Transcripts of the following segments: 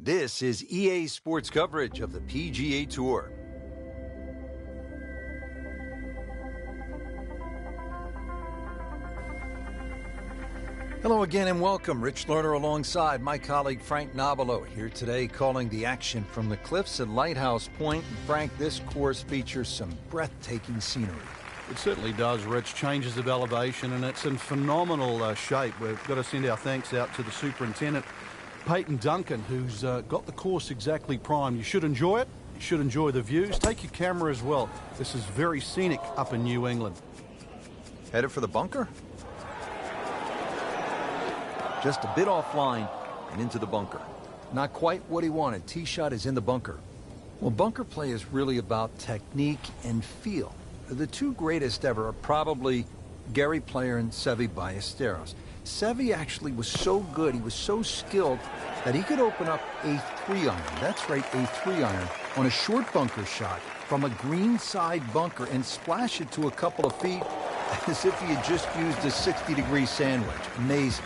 This is EA Sports coverage of the PGA Tour. Hello again and welcome. Rich Lerner alongside my colleague Frank Nobilo here today calling the action from the cliffs at Lighthouse Point. And Frank, this course features some breathtaking scenery. It certainly does, Rich. Changes of elevation, and it's in phenomenal shape. We've got to send our thanks out to the superintendent, Peyton Duncan, who's got the course exactly primed. You should enjoy it. You should enjoy the views. Take your camera as well. This is very scenic up in New England. Headed for the bunker? Just a bit offline and into the bunker. Not quite what he wanted. Tee shot is in the bunker. Well, bunker play is really about technique and feel. The two greatest ever are probably Gary Player and Seve Ballesteros. Seve actually was so good, he was so skilled, that he could open up a 3-iron, that's right, a 3-iron, on a short bunker shot from a green side bunker and splash it to a couple of feet as if he had just used a 60-degree sandwich. Amazing.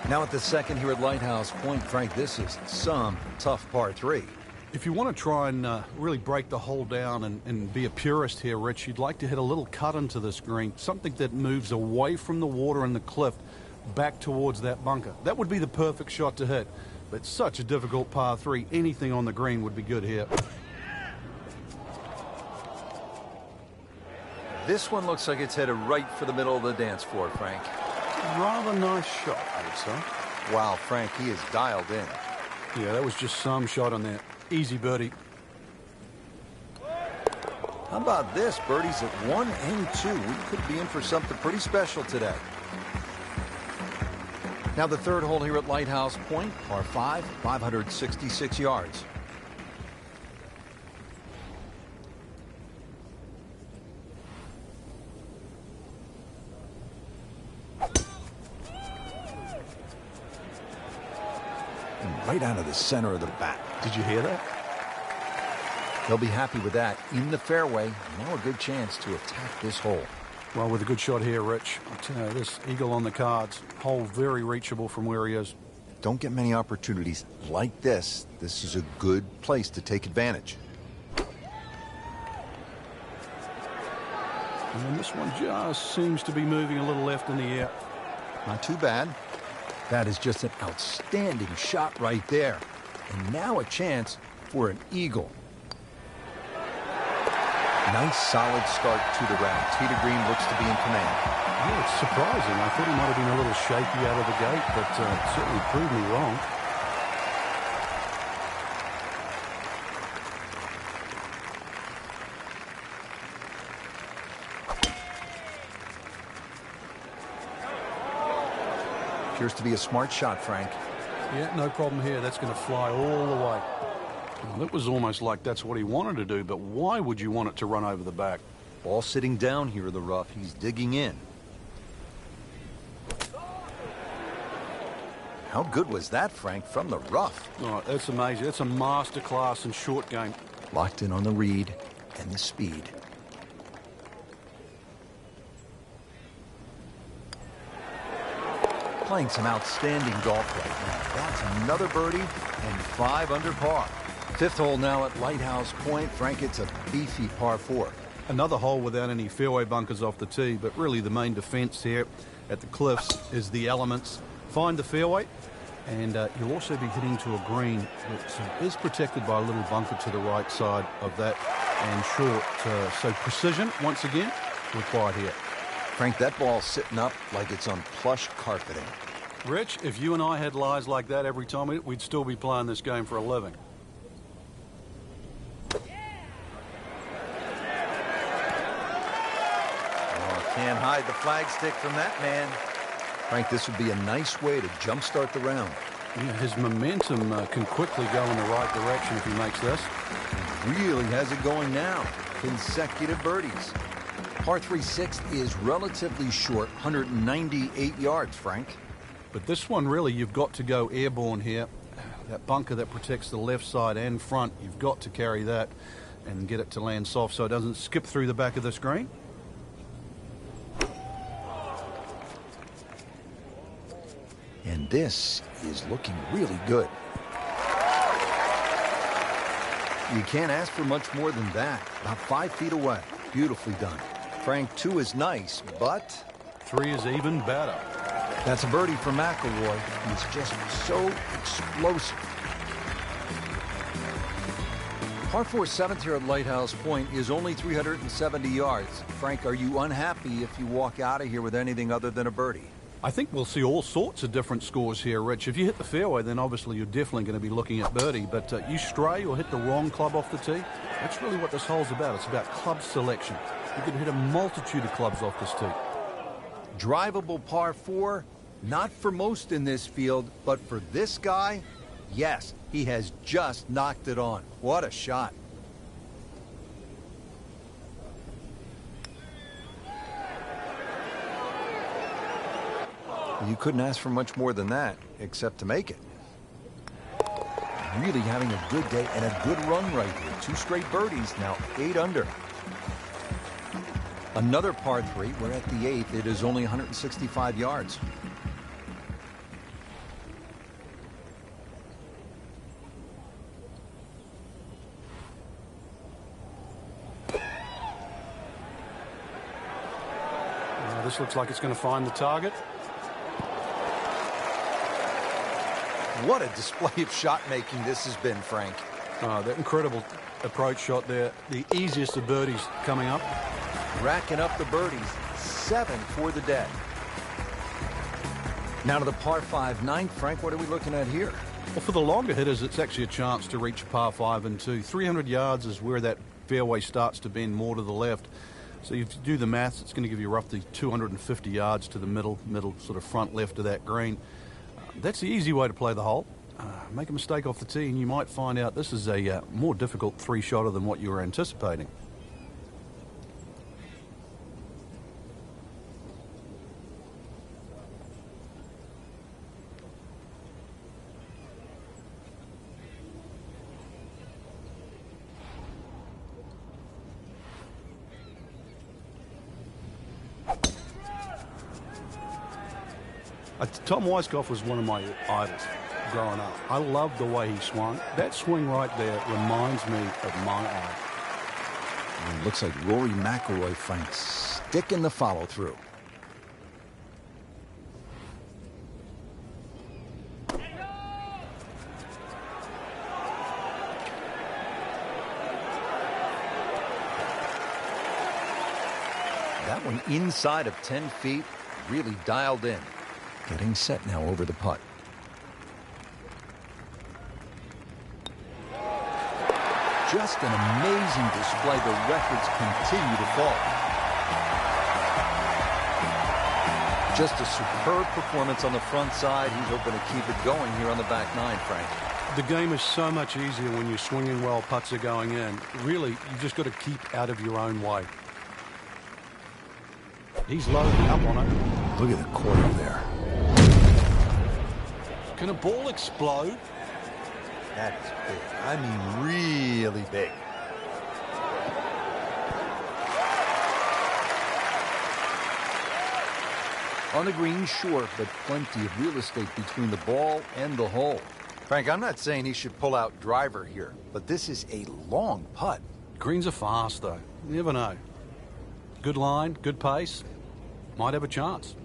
Now at the second here at Lighthouse Point, Frank, this is some tough par 3. If you want to try and really break the hole down and be a purist here, Rich, you'd like to hit a little cut into this green, something that moves away from the water and the cliff back towards that bunker. That would be the perfect shot to hit, but such a difficult par 3. Anything on the green would be good here. This one looks like it's headed right for the middle of the dance floor, Frank. Rather nice shot, I would say. Wow, Frank, he is dialed in. Yeah, that was just some shot on there. Easy birdie. How about this? Birdies at 1 and 2. We could be in for something pretty special today. Now the third hole here at Lighthouse Point, par 5, 566 yards. And right out of the center of the bat. Did you hear that? They'll be happy with that. In the fairway, now a good chance to attack this hole. Well, with a good shot here, Rich, I'll tell you, this eagle on the cards, hole very reachable from where he is. Don't get many opportunities like this. This is a good place to take advantage. And this one just seems to be moving a little left in the air. Not too bad. That is just an outstanding shot right there. And now a chance for an eagle. Nice solid start to the round. Tee to green looks to be in command. Yeah, it's surprising. I thought he might have been a little shaky out of the gate, but certainly proved me wrong. Appears to be a smart shot, Frank. Yeah, no problem here. That's going to fly all the way. Well, it was almost like that's what he wanted to do, but why would you want it to run over the back? Ball sitting down here in the rough. He's digging in. How good was that, Frank, from the rough? Oh, that's amazing. That's a masterclass in short game. Locked in on the read and the speed. Playing some outstanding golf right now. That's another birdie and 5 under par. Fifth hole now at Lighthouse Point. Frank, it's a beefy par 4. Another hole without any fairway bunkers off the tee, but really the main defense here at the cliffs is the elements. Find the fairway, and you'll also be hitting to a green that is protected by a little bunker to the right side of that and short. So precision, once again, required here. Frank, that ball's sitting up like it's on plush carpeting. Rich, if you and I had lies like that every time, we'd still be playing this game for a living. Can't hide the flagstick from that man. Frank, this would be a nice way to jumpstart the round. Yeah, his momentum can quickly go in the right direction if he makes this. He really has it going now. Consecutive birdies. Par 3/6 is relatively short, 198 yards, Frank. But this one, really, you've got to go airborne here. That bunker that protects the left side and front, you've got to carry that and get it to land soft so it doesn't skip through the back of the screen. And this is looking really good. You can't ask for much more than that. About 5 feet away. Beautifully done. Frank, 2 is nice, but 3 is even better. that's a birdie for McIlroy. He's just so explosive. Par 4 7th here at Lighthouse Point is only 370 yards. Frank, are you unhappy if you walk out of here with anything other than a birdie? I think we'll see all sorts of different scores here, Rich. If you hit the fairway, then obviously you're definitely going to be looking at birdie. But you stray or hit the wrong club off the tee, that's really what this hole's about. It's about club selection. You can hit a multitude of clubs off this tee. Drivable par 4, not for most in this field, but for this guy, yes, he has just knocked it on. What a shot. You couldn't ask for much more than that, except to make it. Really having a good day and a good run right here. 2 straight birdies, now 8 under. Another par 3, we're at the 8th. It is only 165 yards. This looks like it's going to find the target. What a display of shot making this has been, Frank. That incredible approach shot there. The easiest of birdies coming up. Racking up the birdies. 7 for the day. Now to the par 5 9th. Frank, what are we looking at here? Well, for the longer hitters, it's actually a chance to reach par 5 and 2. 300 yards is where that fairway starts to bend more to the left. So if you do the maths, it's going to give you roughly 250 yards to the middle sort of front left of that green. That's the easy way to play the hole. Make a mistake off the tee and you might find out this is a more difficult 3-shotter than what you were anticipating. Tom Weiskopf was one of my idols growing up. I loved the way he swung. That swing right there reminds me of my eye. It looks like Rory McIlroy, Frank, sticking the follow through. That one inside of 10 feet, really dialed in. Getting set now over the putt. Just an amazing display. The records continue to fall. Just a superb performance on the front side. He's hoping to keep it going here on the back 9, Frank. The game is so much easier when you're swinging well, putts are going in. Really, you've just got to keep out of your own way. He's loading up on it. Look at the corner there. Can a ball explode? That is big. I mean, really big. On the green, short, but plenty of real estate between the ball and the hole. Frank, I'm not saying he should pull out driver here, but this is a long putt. Greens are fast, though. You never know. Good line, good pace. Might have a chance.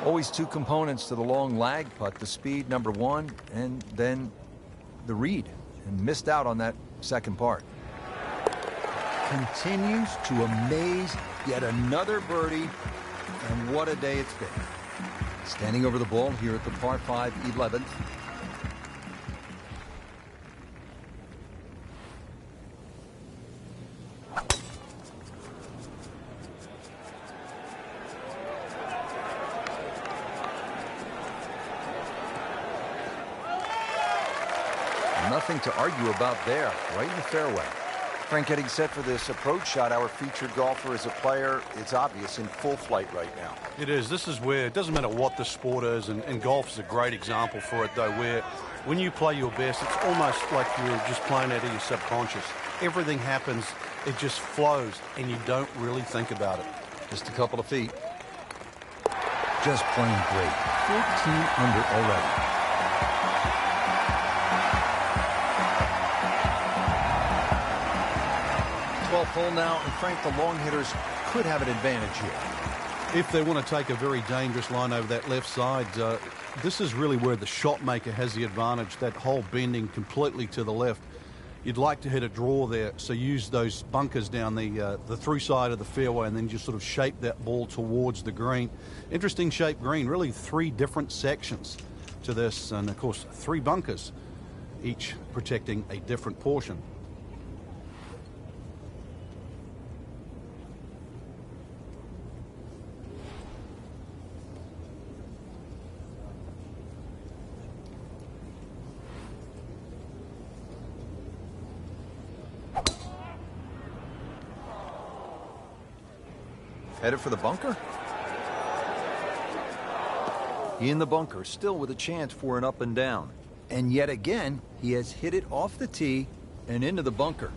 Always 2 components to the long lag putt, the speed, number 1, and then the read. And missed out on that second part. Continues to amaze. Yet another birdie. And what a day it's been. Standing over the ball here at the par 5 11th. Nothing to argue about there, right in the fairway. Frank, getting set for this approach shot. Our featured golfer is a player, it's obvious, in full flight right now. It is. This is where it doesn't matter what the sport is, and golf is a great example for it, though, where when you play your best, it's almost like you're just playing out of your subconscious. Everything happens, it just flows, and you don't really think about it. Just a couple of feet. Just playing great. 14 under already. 12th hole now, and Frank, the long hitters could have an advantage here. If they want to take a very dangerous line over that left side, this is really where the shot maker has the advantage, that hole bending completely to the left. You'd like to hit a draw there, so use those bunkers down the through side of the fairway and then just sort of shape that ball towards the green. Interesting shaped green, really 3 different sections to this, and of course 3 bunkers, each protecting a different portion. Headed for the bunker. In the bunker, still with a chance for an up and down. And yet again, he has hit it off the tee and into the bunker.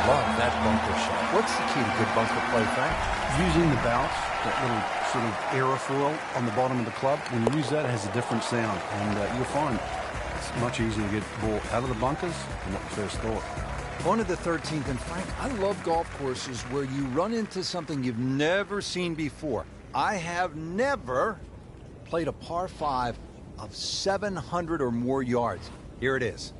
Love that bunker shot. What's the key to good bunker play, Frank? Using the bounce, that little sort of aerofoil on the bottom of the club, when you use that, it has a different sound, and you'll find it's much easier to get the ball out of the bunkers than what you first thought. On to the 13th, and Frank, I love golf courses where you run into something you've never seen before. I have never played a par 5 of 700 or more yards. Here it is.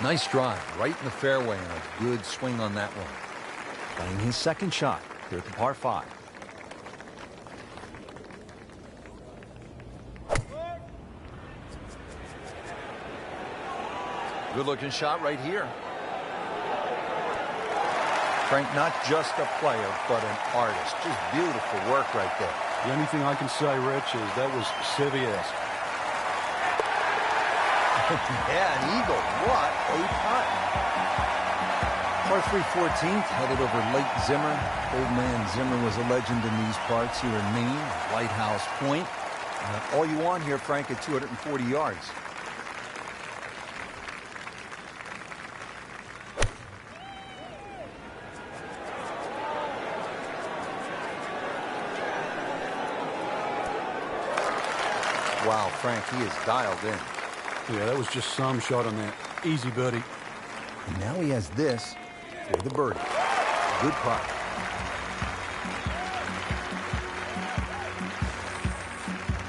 Nice drive, right in the fairway, and a good swing on that one. Playing his second shot here at the par 5. Good-looking shot right here. Frank, not just a player, but an artist. Just beautiful work right there. The only thing I can say, Rich, is that was Seve-esque. Yeah, an eagle. What a putt. Par 3 14th, headed over Lake Zimmer. Old man Zimmer was a legend in these parts here in Maine, Lighthouse Point. All you want here, Frank, at 240 yards. Wow, Frank, he is dialed in. Yeah, that was just some shot on that. Easy birdie. And now he has this for the birdie. Good putt.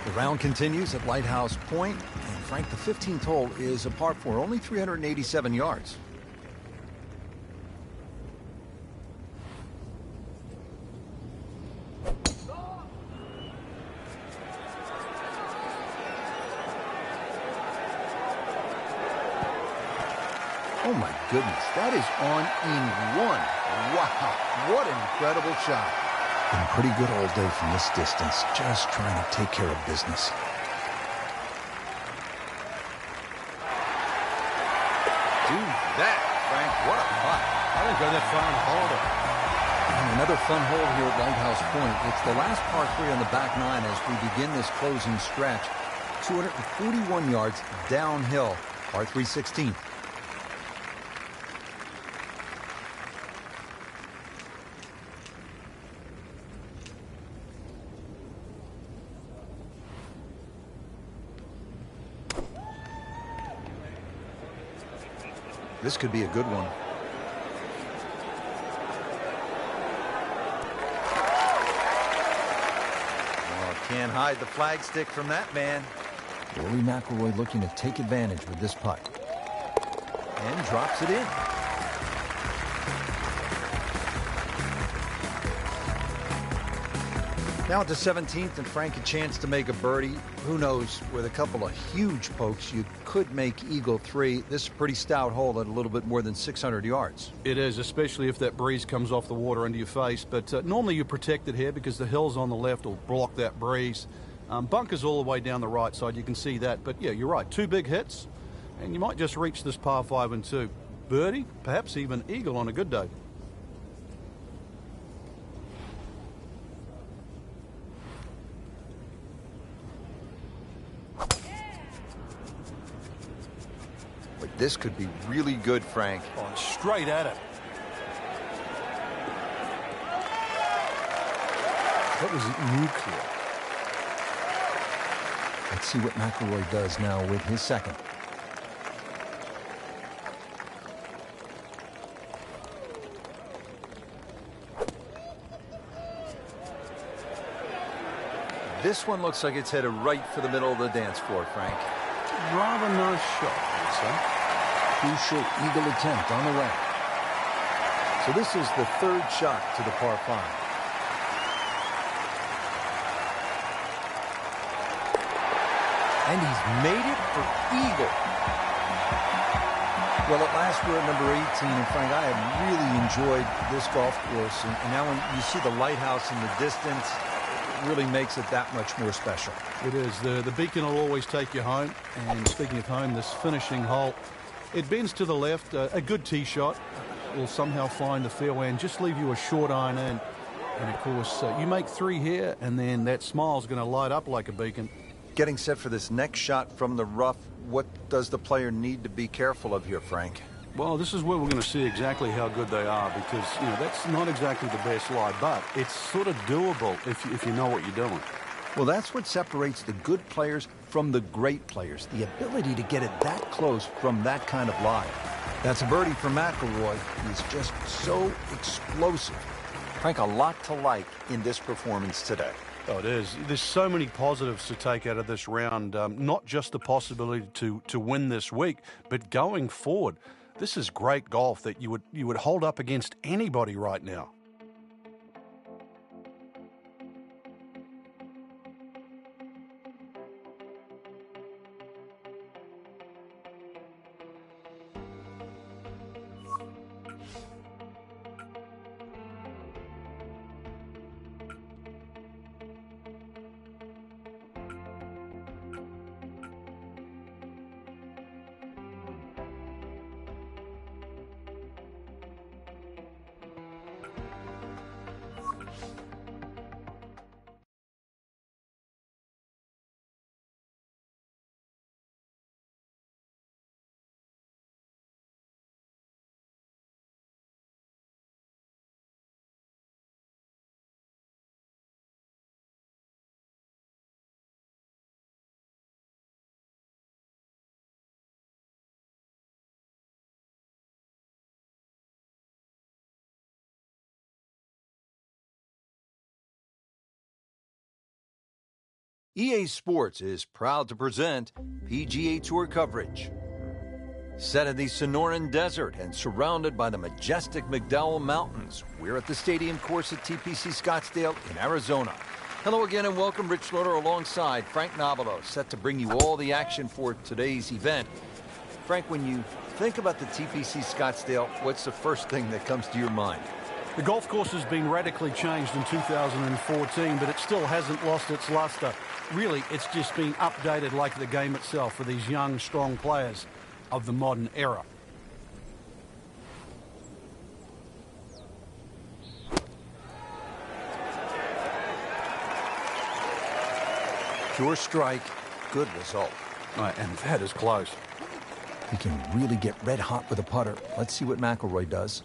The round continues at Lighthouse Point, and Frank, the 15th hole is a par 4, only 387 yards. Oh my goodness, that is on in 1. Wow, what an incredible shot. Been pretty good all day from this distance, just trying to take care of business. Do that, Frank, what a putt. I didn't go that far and hold it. And another fun hole here at Lighthouse Point. It's the last par 3 on the back 9 as we begin this closing stretch. 241 yards downhill, par 3 16th. This could be a good one. Oh, can't hide the flagstick from that man. Rory McIlroy looking to take advantage with this putt. And drops it in. Now at the 17th, and Frank a chance to make a birdie. Who knows, with a couple of huge pokes, you could make eagle 3. This is a pretty stout hole at a little bit more than 600 yards. It is, especially if that breeze comes off the water into your face. But normally you're protected here because the hills on the left will block that breeze. Bunkers all the way down the right side, you can see that. But yeah, you're right, 2 big hits, and you might just reach this par 5 and 2. Birdie, perhaps even eagle on a good day. This could be really good, Frank. Oh, straight at it. That was nuclear. Let's see what McIlroy does now with his second. This one looks like it's headed right for the middle of the dance floor, Frank. Rather nice shot, I'd say. Crucial eagle attempt on the way. So this is the 3rd shot to the par 5. And he's made it for eagle. Well, at last we're at number 18, and Frank, I have really enjoyed this golf course. And now when you see the lighthouse in the distance, it really makes it that much more special. It is. The beacon will always take you home. And speaking of home, this finishing hole, it bends to the left. A good tee shot will somehow find the fairway and just leave you a short iron in. And, of course, you make 3 here, and then that smile's going to light up like a beacon. Getting set for this next shot from the rough, what does the player need to be careful of here, Frank? Well, this is where we're going to see exactly how good they are because, you know, that's not exactly the best lie, but it's sort of doable if you know what you're doing. Well, that's what separates the good players from the great players, the ability to get it that close from that kind of lie. That's a birdie for McIlroy. He's just so explosive. Frank, a lot to like in this performance today. Oh, it is. There's so many positives to take out of this round, not just the possibility to win this week, but going forward. This is great golf that you would hold up against anybody right now. EA Sports is proud to present PGA Tour coverage. Set in the Sonoran Desert and surrounded by the majestic McDowell Mountains, we're at the stadium course at TPC Scottsdale in Arizona. Hello again and welcome. Rich Loader alongside Frank Nobilo, set to bring you all the action for today's event. Frank, when you think about the TPC Scottsdale, what's the first thing that comes to your mind? The golf course has been radically changed in 2014, but it still hasn't lost its luster. Really, it's just been updated like the game itself for these young, strong players of the modern era. Pure strike, good result. Right, and that is close. He can really get red hot with a putter. Let's see what McIlroy does.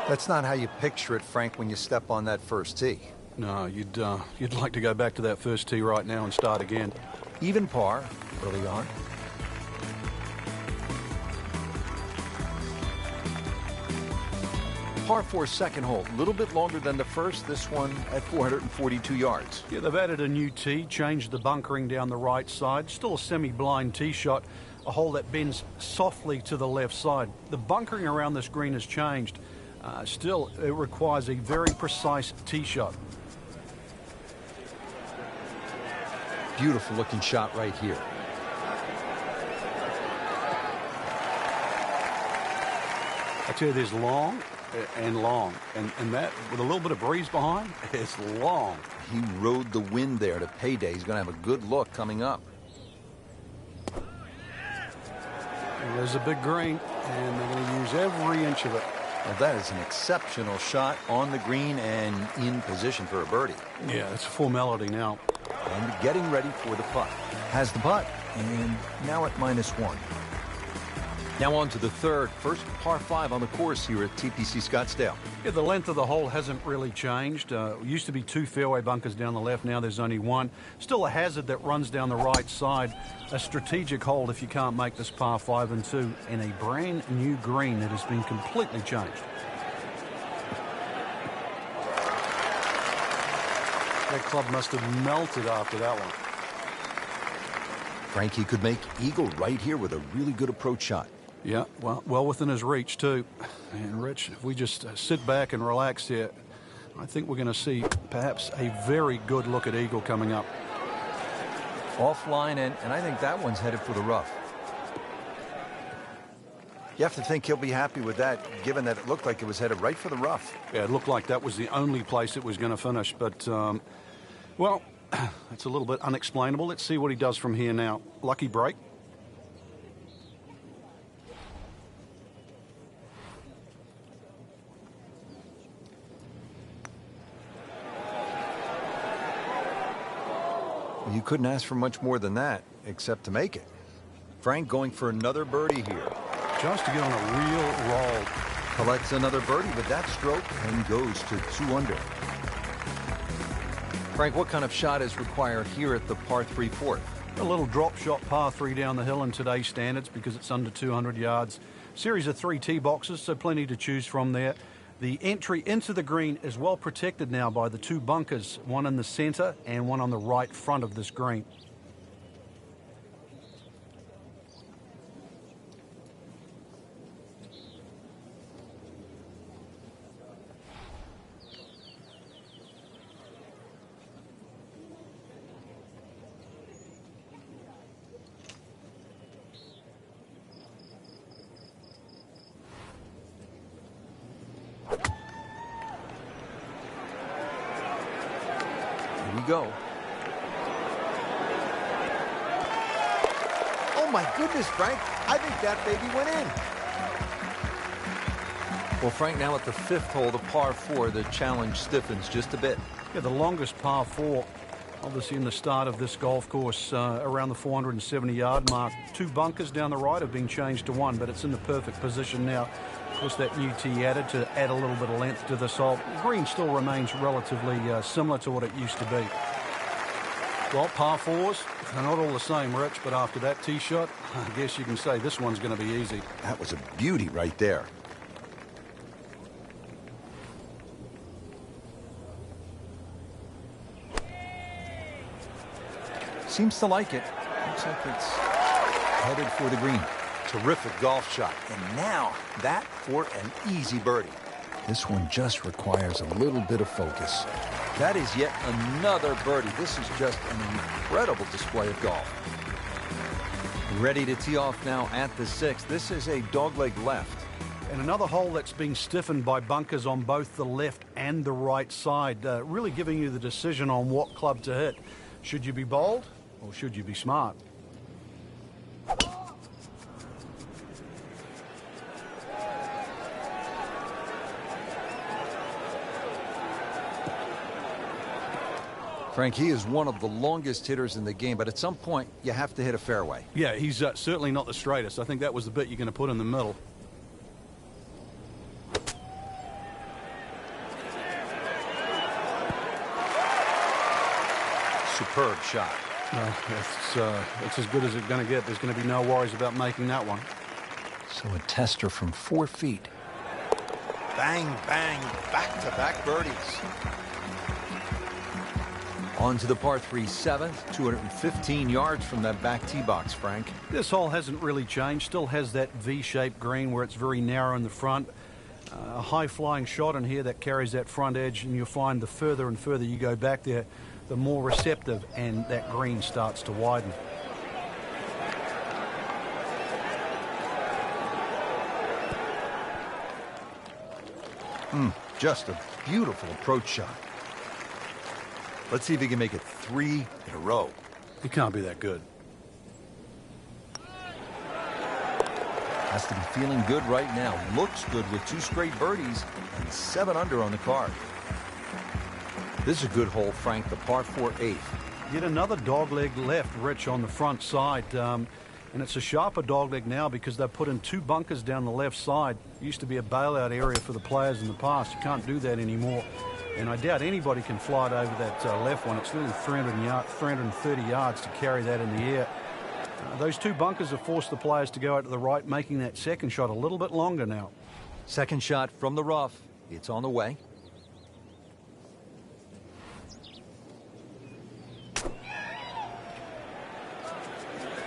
That's not how you picture it, Frank, when you step on that first tee. No, you'd like to go back to that first tee right now and start again. Even par early on. Par 4 second hole, a little bit longer than the first, this one at 442 yards. Yeah, they've added a new tee, changed the bunkering down the right side. Still a semi-blind tee shot, a hole that bends softly to the left side. The bunkering around this green has changed. Still, it requires a very precise tee shot. Beautiful looking shot right here. I tell you, there's long and long, and that with a little bit of breeze behind, it's long. He rode the wind there to payday. He's going to have a good look coming up. And there's a big green, and they're going to use every inch of it. Well, that is an exceptional shot on the green and in position for a birdie. Yeah, it's a formality now. And getting ready for the putt. Has the putt, and now at -1. Now on to the third, first par 5 on the course here at TPC Scottsdale. Yeah, the length of the hole hasn't really changed. Used to be 2 fairway bunkers down the left. Now there's only 1. Still a hazard that runs down the right side. A strategic hold if you can't make this par 5 and 2. And a brand new green that has been completely changed. That club must have melted after that one. Frankie could make eagle right here with a really good approach shot. Yeah, well within his reach, too. And, Rich, if we just sit back and relax here, I think we're going to see perhaps a very good look at eagle coming up. Offline, and I think that one's headed for the rough. You have to think he'll be happy with that, given that it looked like it was headed right for the rough. Yeah, it looked like that was the only place it was going to finish. But, well, it's a little bit unexplainable. Let's see what he does from here now. Lucky break. You couldn't ask for much more than that, except to make it. Frank going for another birdie here. Just to get on a real roll. Collects another birdie with that stroke and goes to 2 under. Frank, what kind of shot is required here at the par 3 fourth? A little drop shot par 3 down the hill in today's standards because it's under 200 yards. Series of 3 tee boxes, so plenty to choose from there. The entry into the green is well protected now by the 2 bunkers, one in the center and one on the right front of this green. Go. Oh my goodness, Frank. I think that baby went in. Well, Frank, now at the 5th hole, the par 4, the challenge stiffens just a bit. Yeah, the longest par 4, obviously in the start of this golf course, around the 470-yard mark. 2 bunkers down the right have been changed to 1, but it's in the perfect position now. Of course, that new tee added to add a little bit of length to this hole. The green still remains relatively similar to what it used to be. Well, par 4s, they're not all the same, Rich, but after that tee shot, I guess you can say this one's going to be easy. That was a beauty right there. Seems to like it. Looks like it's headed for the green. Terrific golf shot. And now that for an easy birdie. This one just requires a little bit of focus. That is yet another birdie. This is just an incredible display of golf. Ready to tee off now at the 6th. This is a dogleg left. And another hole that's being stiffened by bunkers on both the left and the right side. Really giving you the decision on what club to hit. Should you be bold or should you be smart? Frank, he is one of the longest hitters in the game, but at some point, you have to hit a fairway. Yeah, he's certainly not the straightest. I think that was the bit you're going to put in the middle. Superb shot. It's as good as it's going to get. There's going to be no worries about making that one. So a tester from 4 feet. Bang, bang, back-to-back birdies. On to the par 3 7th, 215 yards from that back tee box, Frank. This hole hasn't really changed. Still has that V-shaped green where it's very narrow in the front. A high-flying shot in here that carries that front edge, and you'll find the further and further you go back there, the more receptive, and that green starts to widen. Just a beautiful approach shot. Let's see if he can make it 3 in a row. He can't be that good. Has to be feeling good right now. Looks good with 2 straight birdies and 7 under on the card. This is a good hole, Frank, the par 4 8th. Yet another dogleg left, Rich, on the front side. And it's a sharper dogleg now because they've put in 2 bunkers down the left side. It used to be a bailout area for the players in the past. You can't do that anymore. And I doubt anybody can fly it over that left one. It's nearly 330 yards to carry that in the air. Those 2 bunkers have forced the players to go out to the right, making that second shot a little bit longer now. Second shot from the rough. It's on the way.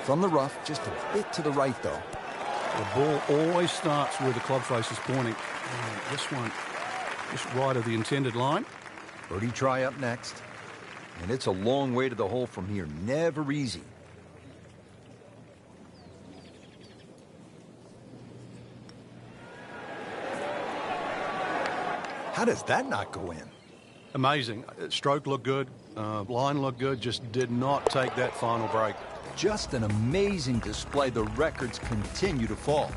From the rough, just a bit to the right, though. The ball always starts where the club face is pointing. This one, just right of the intended line. Birdie try up next. And it's a long way to the hole from here. Never easy. How does that not go in? Amazing. Stroke looked good. Line looked good. Just did not take that final break. Just an amazing display. The records continue to fall.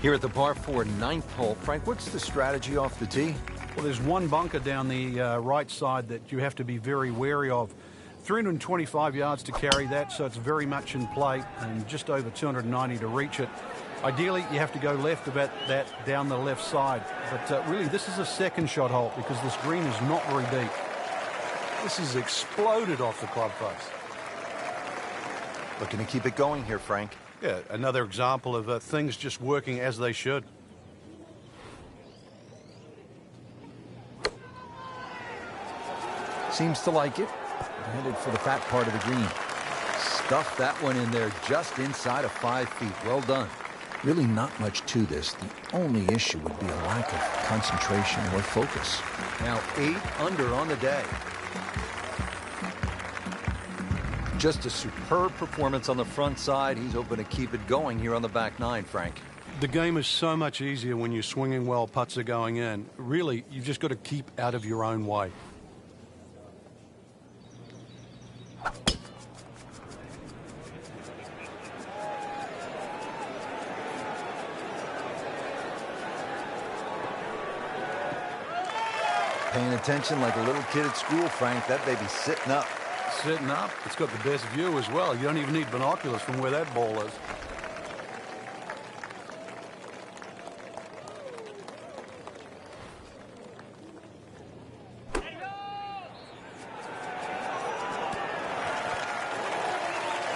Here at the par 4 9th hole, Frank, what's the strategy off the tee? Well, there's 1 bunker down the right side that you have to be very wary of. 325 yards to carry that, so it's very much in play, and just over 290 to reach it. Ideally, you have to go left about that down the left side. But really, this is a second shot hole because this green is not very deep. This is exploded off the club face. Looking to keep it going here, Frank. Yeah, another example of things just working as they should. Seems to like it. Headed for the fat part of the green. Stuffed that one in there just inside of 5 feet. Well done. Really not much to this. The only issue would be a lack of concentration or focus. Now 8 under on the day. Just a superb performance on the front side. He's hoping to keep it going here on the back 9, Frank. The game is so much easier when you're swinging well, putts are going in. Really, you've just got to keep out of your own way. Paying attention like a little kid at school, Frank. That baby's sitting up. Sitting up. It's got the best view as well. You don't even need binoculars from where that ball is.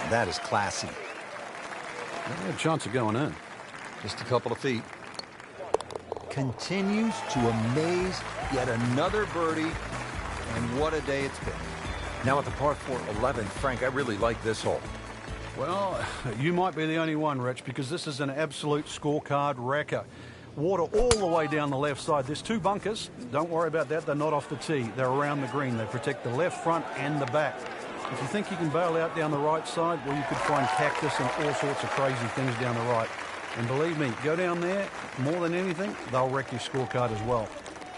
That is classy. They had a chance of going in. Just a couple of feet. Continues to amaze. Yet another birdie. And what a day it's been. Now at the par 4 11, Frank, I really like this hole. Well, you might be the only one, Rich, because this is an absolute scorecard wrecker. Water all the way down the left side. There's 2 bunkers. Don't worry about that. They're not off the tee. They're around the green. They protect the left front and the back. If you think you can bail out down the right side, well, you could find cactus and all sorts of crazy things down the right. And believe me, go down there, more than anything, they'll wreck your scorecard as well.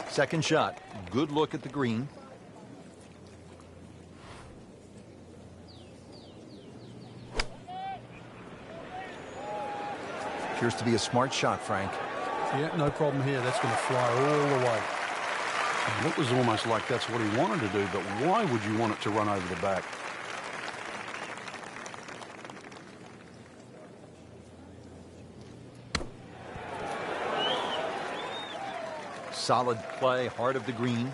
Second shot. Good look at the green. Appears to be a smart shot, Frank. Yeah, no problem here. That's going to fly all the way. And it was almost like that's what he wanted to do, but why would you want it to run over the back? Solid play, heart of the green.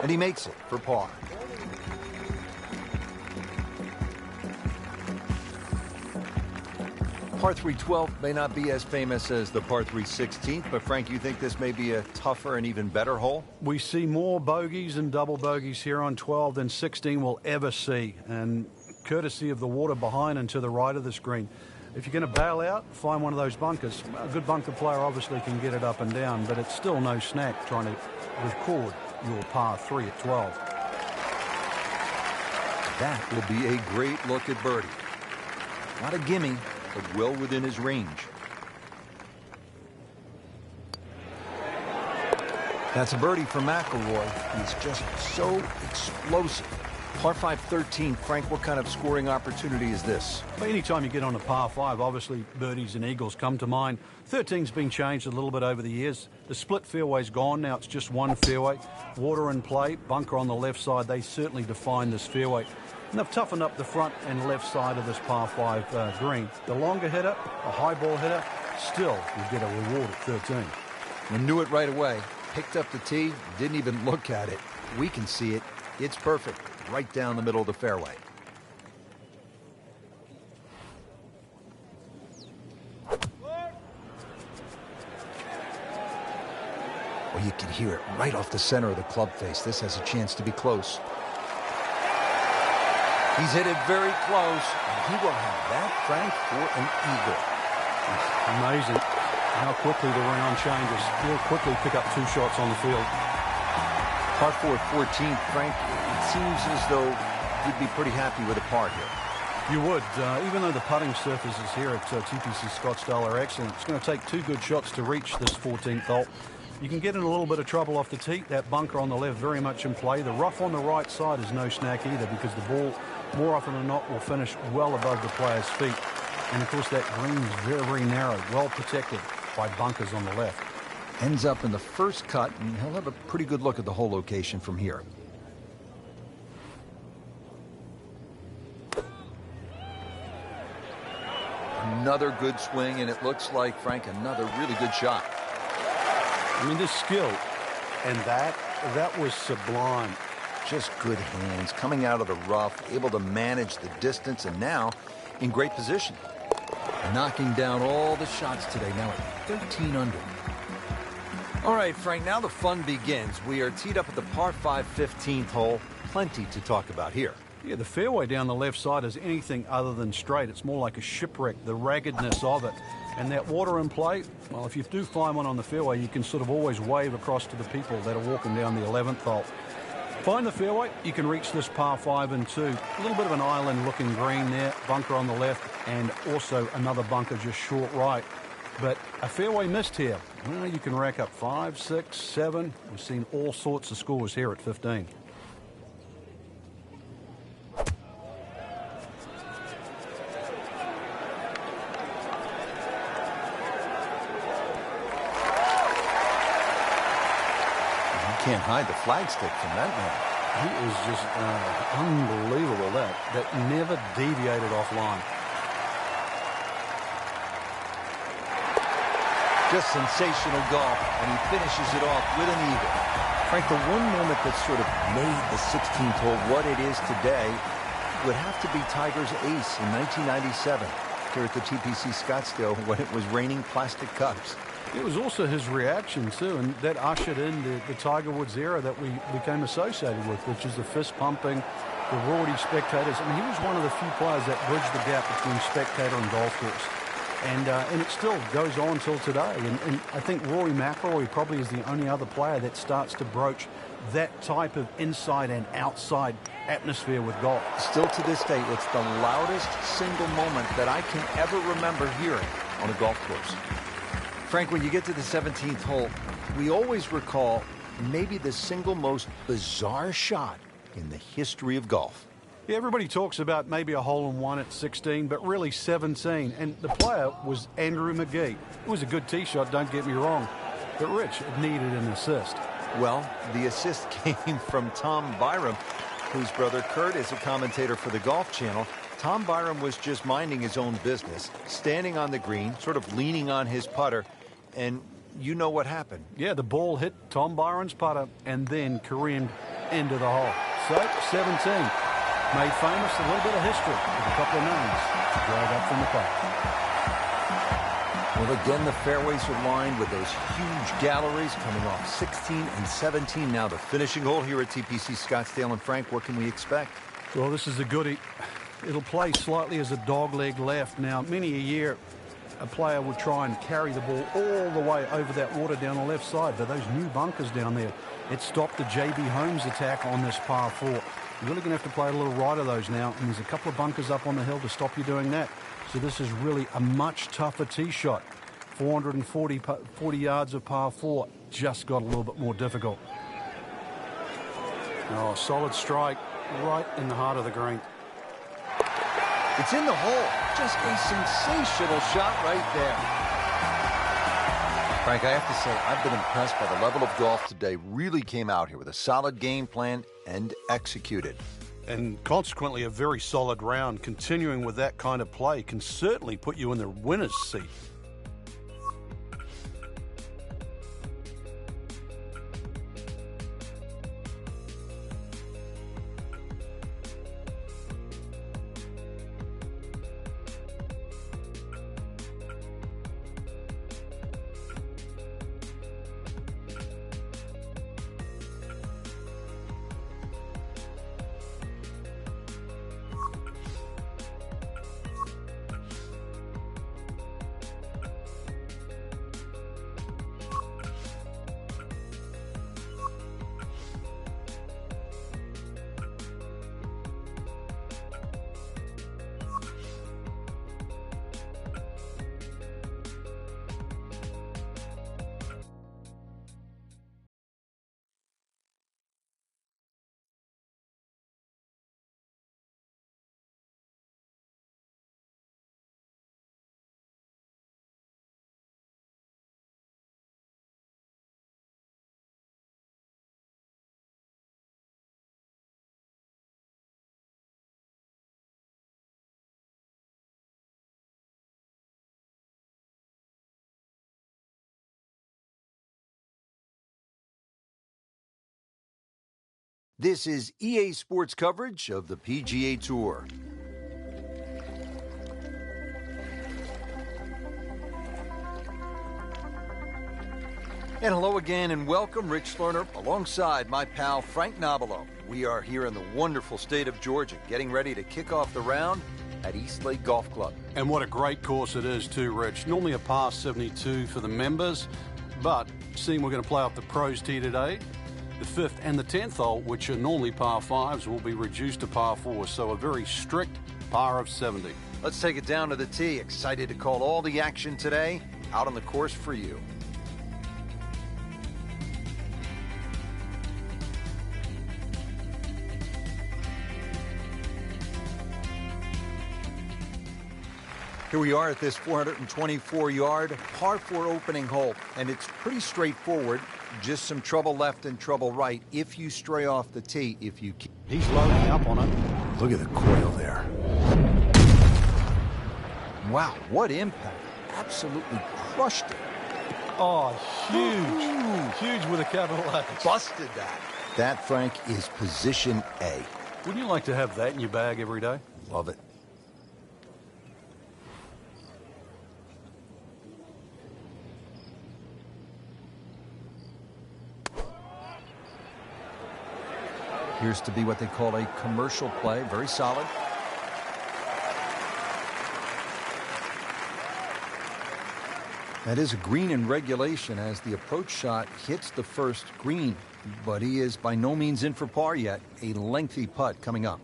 And he makes it for par. Par 3 12 may not be as famous as the par 3 16th, but Frank, you think this may be a tougher and even better hole? We see more bogeys and double bogeys here on 12 than 16 will ever see, and courtesy of the water behind and to the right of this green. If you're going to bail out, find one of those bunkers. A good bunker player obviously can get it up and down, but it's still no snack trying to record your par 3 at 12. That will be a great look at birdie. Not a gimme, but well within his range. That's a birdie for McIlroy. He's just so explosive. Par 5 13, Frank, what kind of scoring opportunity is this? Well, anytime you get on a par 5, obviously birdies and eagles come to mind. 13's been changed a little bit over the years. The split fairway's gone. Now it's just one fairway. Water in play, bunker on the left side. They certainly define this fairway. And they've toughened up the front and left side of this par 5 green. The longer hitter, a high ball hitter, still you get a reward at 13. We knew it right away. Picked up the tee, didn't even look at it. We can see it. It's perfect. Right down the middle of the fairway. Well, you can hear it right off the center of the club face. This has a chance to be close. He's hit it very close, and he will have that, Frank, for an eagle. Amazing how quickly the round changes. He'll quickly pick up 2 shots on the field. Par 4 14, Frank, it seems as though you'd be pretty happy with a par here. You would, even though the putting surfaces here at TPC Scottsdale are excellent. It's going to take 2 good shots to reach this 14th hole. You can get in a little bit of trouble off the tee. That bunker on the left very much in play. The rough on the right side is no snack either, because the ball, more often than not, will finish well above the player's feet. And of course that green is very, very narrow, well protected by bunkers on the left. Ends up in the first cut, and he'll have a pretty good look at the hole location from here. Another good swing, and it looks like, Frank, another really good shot. I mean, this skill, and that was sublime. Just good hands, coming out of the rough, able to manage the distance, and now in great position. Knocking down all the shots today, now at 13 under. All right, Frank, now the fun begins. We are teed up at the par 5 15th hole. Plenty to talk about here. Yeah, the fairway down the left side is anything other than straight. It's more like a shipwreck, the raggedness of it. And that water in play, well, if you do find one on the fairway, you can sort of always wave across to the people that are walking down the 11th hole. Find the fairway, you can reach this par 5 and 2. A little bit of an island-looking green there, bunker on the left, and also another bunker just short right. But a fairway missed here. Well, you can rack up 5, 6, 7. We've seen all sorts of scores here at 15. Can't hide the flagstick from that man. He is just unbelievable, that never deviated offline. Just sensational golf, and he finishes it off with an eagle. Frank, the one moment that sort of made the 16th hole what it is today would have to be Tiger's ace in 1997 here at the TPC Scottsdale when it was raining plastic cups. It was also his reaction, too, and that ushered in the Tiger Woods era that we became associated with, which is the fist-pumping, the rowdy spectators. I mean, he was one of the few players that bridged the gap between spectator and golf course. And it still goes on till today. And I think Rory McIlroy probably is the only other player that starts to broach that type of inside and outside atmosphere with golf. Still to this day, it's the loudest single moment that I can ever remember hearing on a golf course. Frank, when you get to the 17th hole, we always recall maybe the single most bizarre shot in the history of golf. Yeah, everybody talks about maybe a hole-in-one at 16, but really 17. And the player was Andrew McGee. It was a good tee shot, don't get me wrong. But Rich, it needed an assist. Well, the assist came from Tom Byram, whose brother Kurt is a commentator for the Golf Channel. Tom Byram was just minding his own business, standing on the green, sort of leaning on his putter, and you know what happened. Yeah, the ball hit Tom Byron's putter and then careened into the hole. So, 17. Made famous, a little bit of history with a couple of names to drag up from the putt. Well, again, the fairways are lined with those huge galleries coming off 16 and 17. Now the finishing hole here at TPC Scottsdale. And Frank, what can we expect? Well, this is a goodie. It'll play slightly as a dogleg left. Now, many a year, a player would try and carry the ball all the way over that water down the left side. But those new bunkers down there, it stopped the J.B. Holmes attack on this par 4. You're really going to have to play a little right of those now. And there's a couple of bunkers up on the hill to stop you doing that. So this is really a much tougher tee shot. 440 yards of par 4 just got a little bit more difficult. Oh, solid strike right in the heart of the green. It's in the hole. Just a sensational shot right there. Frank, I have to say, I've been impressed by the level of golf today. Really came out here with a solid game plan and executed. And consequently, a very solid round. Continuing with that kind of play can certainly put you in the winner's seat. This is EA Sports coverage of the PGA Tour. And hello again and welcome, Rich Lerner, alongside my pal Frank Nobilo. We are here in the wonderful state of Georgia, getting ready to kick off the round at East Lake Golf Club. And what a great course it is too, Rich. Normally a par 72 for the members, but seeing we're going to play off the pros tee today, the 5th and the 10th hole, which are normally par 5s, will be reduced to par 4, so a very strict par of 70. Let's take it down to the tee. Excited to call all the action today out on the course for you. Here we are at this 424-yard par 4 opening hole, and it's pretty straightforward. Just some trouble left and trouble right if you stray off the tee. He's loading up on it. Look at the coil there. Wow, what impact. Absolutely crushed it. Oh, huge. Huge with a capital H. Busted that. That, Frank, is position A. Wouldn't you like to have that in your bag every day? Love it. Appears to be what they call a commercial play. Very solid. That is a green in regulation as the approach shot hits the first green, but he is by no means in for par yet. A lengthy putt coming up.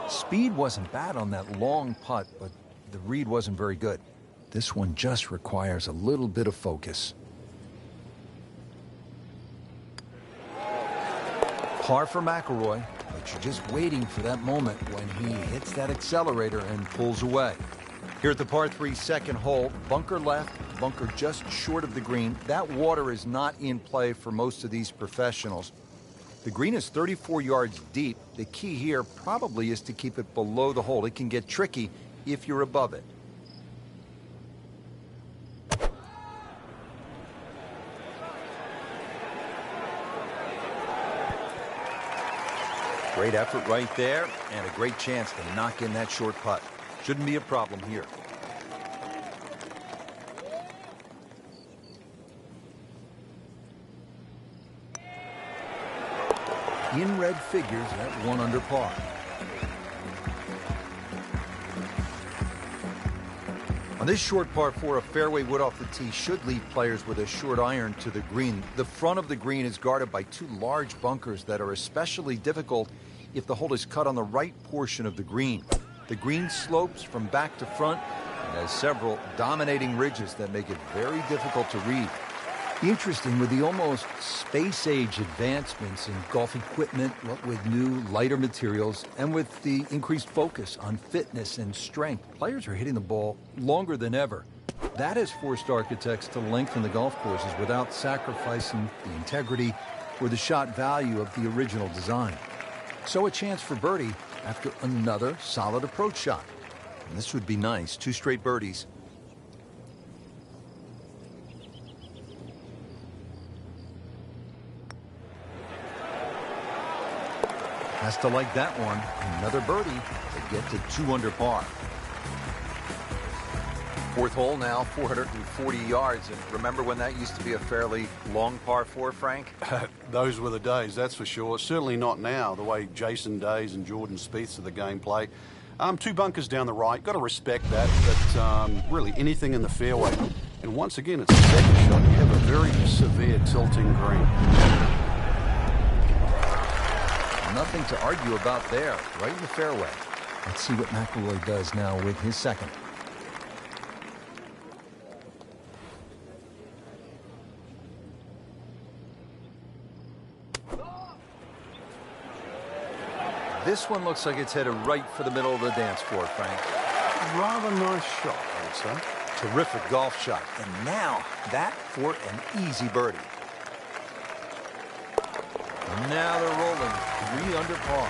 Speed wasn't bad on that long putt, but the read wasn't very good. This one just requires a little bit of focus. Par for McIlroy, but you're just waiting for that moment when he hits that accelerator and pulls away. Here at the par 3 second hole, bunker left, bunker just short of the green. That water is not in play for most of these professionals. The green is 34 yards deep. The key here probably is to keep it below the hole. It can get tricky if you're above it. Great effort right there, and a great chance to knock in that short putt. Shouldn't be a problem here. In red figures at 1 under par. On this short par 4, a fairway wood off the tee should lead players with a short iron to the green. The front of the green is guarded by 2 large bunkers that are especially difficult if the hole is cut on the right portion of the green. The green slopes from back to front and has several dominating ridges that make it very difficult to read. Interesting, with the almost space-age advancements in golf equipment, what with new, lighter materials, and with the increased focus on fitness and strength, players are hitting the ball longer than ever. That has forced architects to lengthen the golf courses without sacrificing the integrity or the shot value of the original design. So a chance for birdie after another solid approach shot. And this would be nice, 2 straight birdies. Has to like that one. Another birdie to get to 2 under par. 4th hole now, 440 yards. And remember when that used to be a fairly long par 4, Frank? Those were the days, that's for sure. Certainly not now, the way Jason Days and Jordan Spieth's of the game play. 2 bunkers down the right, got to respect that, but really anything in the fairway. And once again, it's a second shot. You have a very severe tilting green. Nothing to argue about there, right in the fairway. Let's see what McIlroy does now with his second. This one looks like it's headed right for the middle of the dance floor, Frank. Rather nice shot, I would say. Terrific golf shot. And now that for an easy birdie. Now they're rolling 3 under par.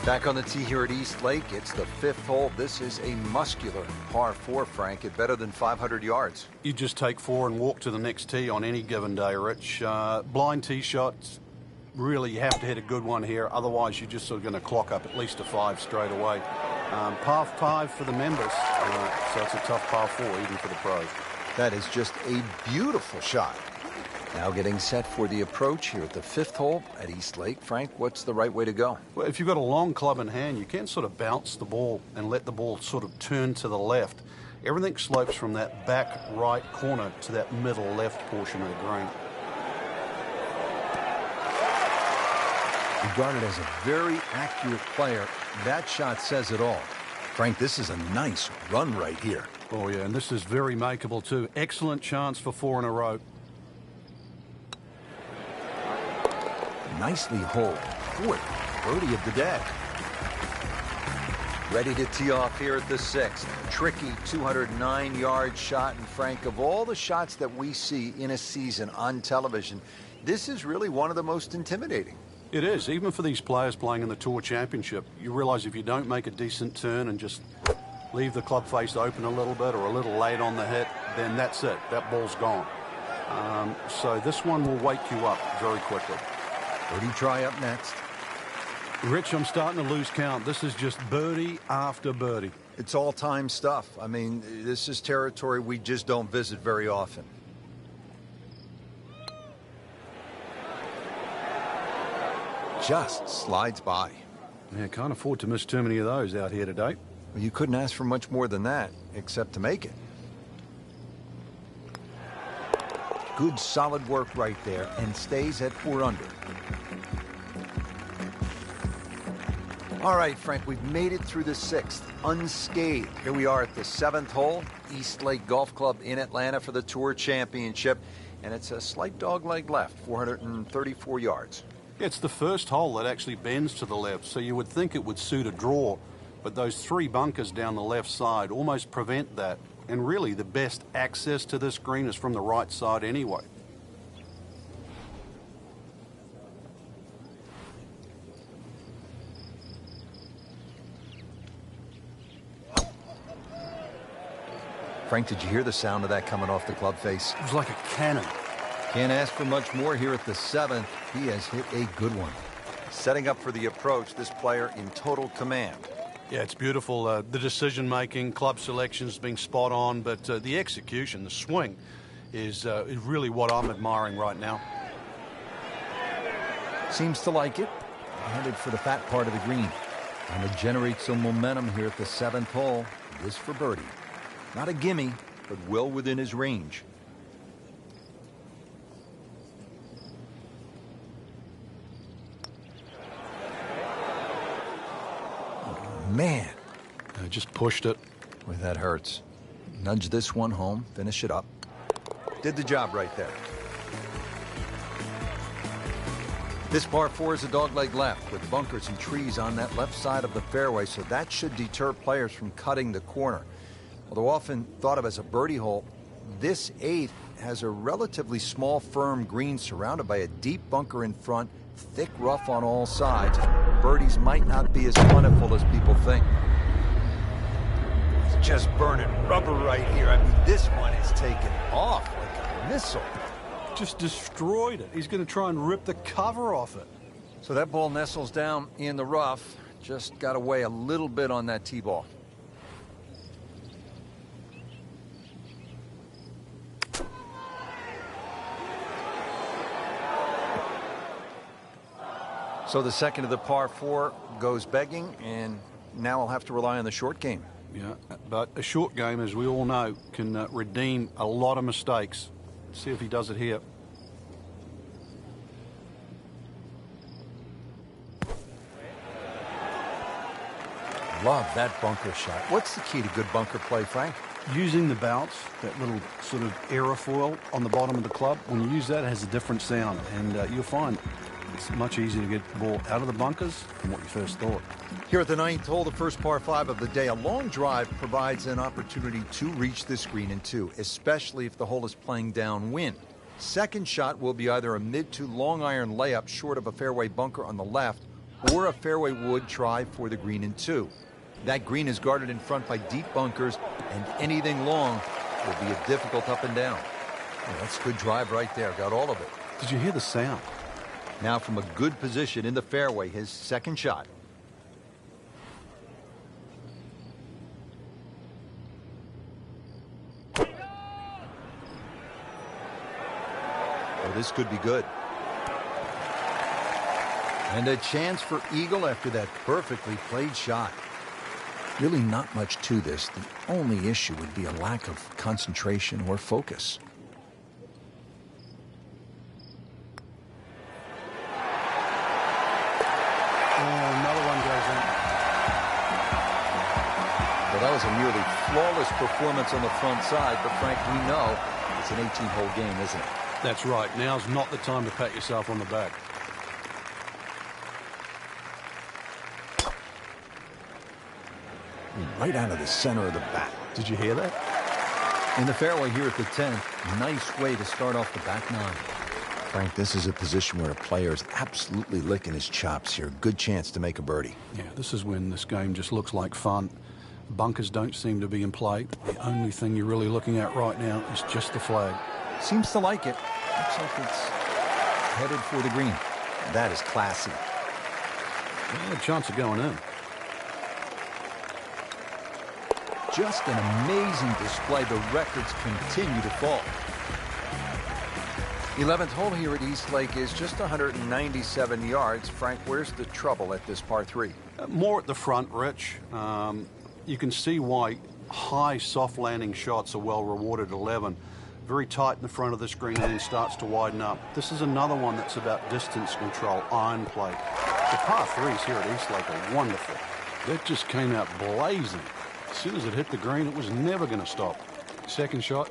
Back on the tee here at East Lake, it's the 5th hole. This is a muscular par 4, Frank, at better than 500 yards. You just take 4 and walk to the next tee on any given day, Rich. Blind tee shots, really you have to hit a good one here. Otherwise, you're just sort of going to clock up at least a 5 straight away. Par 5 for the members, so it's a tough par 4 even for the pros. That is just a beautiful shot. Now getting set for the approach here at the 5th hole at East Lake. Frank, what's the right way to go? Well, if you've got a long club in hand, you can sort of bounce the ball and let the ball sort of turn to the left. Everything slopes from that back right corner to that middle left portion of the green. Regarded as a very accurate player, that shot says it all. Frank, this is a nice run right here. Oh, yeah, and this is very makeable, too. Excellent chance for 4 in a row. Nicely holed. 4th birdie of the day. Ready to tee off here at the 6th. Tricky 209-yard shot. And Frank, of all the shots that we see in a season on television, this is really one of the most intimidating. It is, even for these players playing in the Tour Championship. You realize if you don't make a decent turn and just leave the club face open a little bit or a little late on the hit, then that's it. That ball's gone. So this one will wake you up very quickly. Birdie try up next. Rich, I'm starting to lose count. This is just birdie after birdie. It's all-time stuff. I mean, this is territory we just don't visit very often. Just slides by. Yeah, can't afford to miss too many of those out here today. Well, you couldn't ask for much more than that, except to make it. Good solid work right there, and stays at 4 under. All right, Frank, we've made it through the 6th, unscathed. Here we are at the 7th hole, East Lake Golf Club in Atlanta for the Tour Championship, and it's a slight dog-leg left, 434 yards. It's the first hole that actually bends to the left, so you would think it would suit a draw, but those 3 bunkers down the left side almost prevent that. And really, the best access to this green is from the right side anyway. Frank, did you hear the sound of that coming off the club face? It was like a cannon. Can't ask for much more here at the 7th. He has hit a good one. Setting up for the approach, this player in total command. Yeah, it's beautiful. The decision-making, club selections being spot on, but the execution, the swing, is really what I'm admiring right now. Seems to like it. Headed for the fat part of the green. Trying to generate some momentum here at the 7th hole. This for birdie. Not a gimme, but well within his range. Man, I just pushed it. Boy, that hurts. Nudge this one home, finish it up. Did the job right there. This par 4 is a dogleg left with bunkers and trees on that left side of the fairway, so that should deter players from cutting the corner. Although often thought of as a birdie hole, this 8th has a relatively small, firm green surrounded by a deep bunker in front, thick rough on all sides. Birdies might not be as plentiful as people think. It's just burning rubber right here. I mean, this one is taking off like a missile. Just destroyed it. He's going to try and rip the cover off it. So that ball nestles down in the rough. Just got to weigh a little bit on that tee ball. So the second of the par 4 goes begging, and now I'll have to rely on the short game. Yeah, but a short game, as we all know, can redeem a lot of mistakes. Let's see if he does it here. Love that bunker shot. What's the key to good bunker play, Frank? Using the bounce, that little sort of aerofoil on the bottom of the club, when you use that, it has a different sound, and you'll find it's much easier to get the ball out of the bunkers than what you first thought. Here at the 9th hole, the first par 5 of the day, a long drive provides an opportunity to reach this green in 2, especially if the hole is playing downwind. Second shot will be either a mid to long iron layup short of a fairway bunker on the left, or a fairway wood try for the green in 2. That green is guarded in front by deep bunkers, and anything long will be a difficult up and down. Oh, that's a good drive right there. Got all of it. Did you hear the sound? Now from a good position in the fairway, his second shot. Oh, this could be good. And a chance for eagle after that perfectly played shot. Really not much to this. The only issue would be a lack of concentration or focus. Another one goes in. Well, that was a nearly flawless performance on the front side, but Frank, we know it's an 18-hole game, isn't it? That's right. Now's not the time to pat yourself on the back. Right out of the center of the bat. Did you hear that? In the fairway here at the 10th, nice way to start off the back 9. Frank, this is a position where a player is absolutely licking his chops here. Good chance to make a birdie. Yeah, this is when this game just looks like fun. Bunkers don't seem to be in play. The only thing you're really looking at right now is just the flag. Seems to like it. Looks like it's headed for the green. That is classy. Yeah, a chance of going in. Just an amazing display. The records continue to fall. 11th hole here at East Lake is just 197 yards. Frank, where's the trouble at this par 3? More at the front, Rich. You can see why high soft landing shots are well rewarded at 11. Very tight in the front of the screen and then starts to widen up. This is another one that's about distance control, iron play. The par 3s here at East Lake are wonderful. That just came out blazing. As soon as it hit the green, it was never going to stop. Second shot.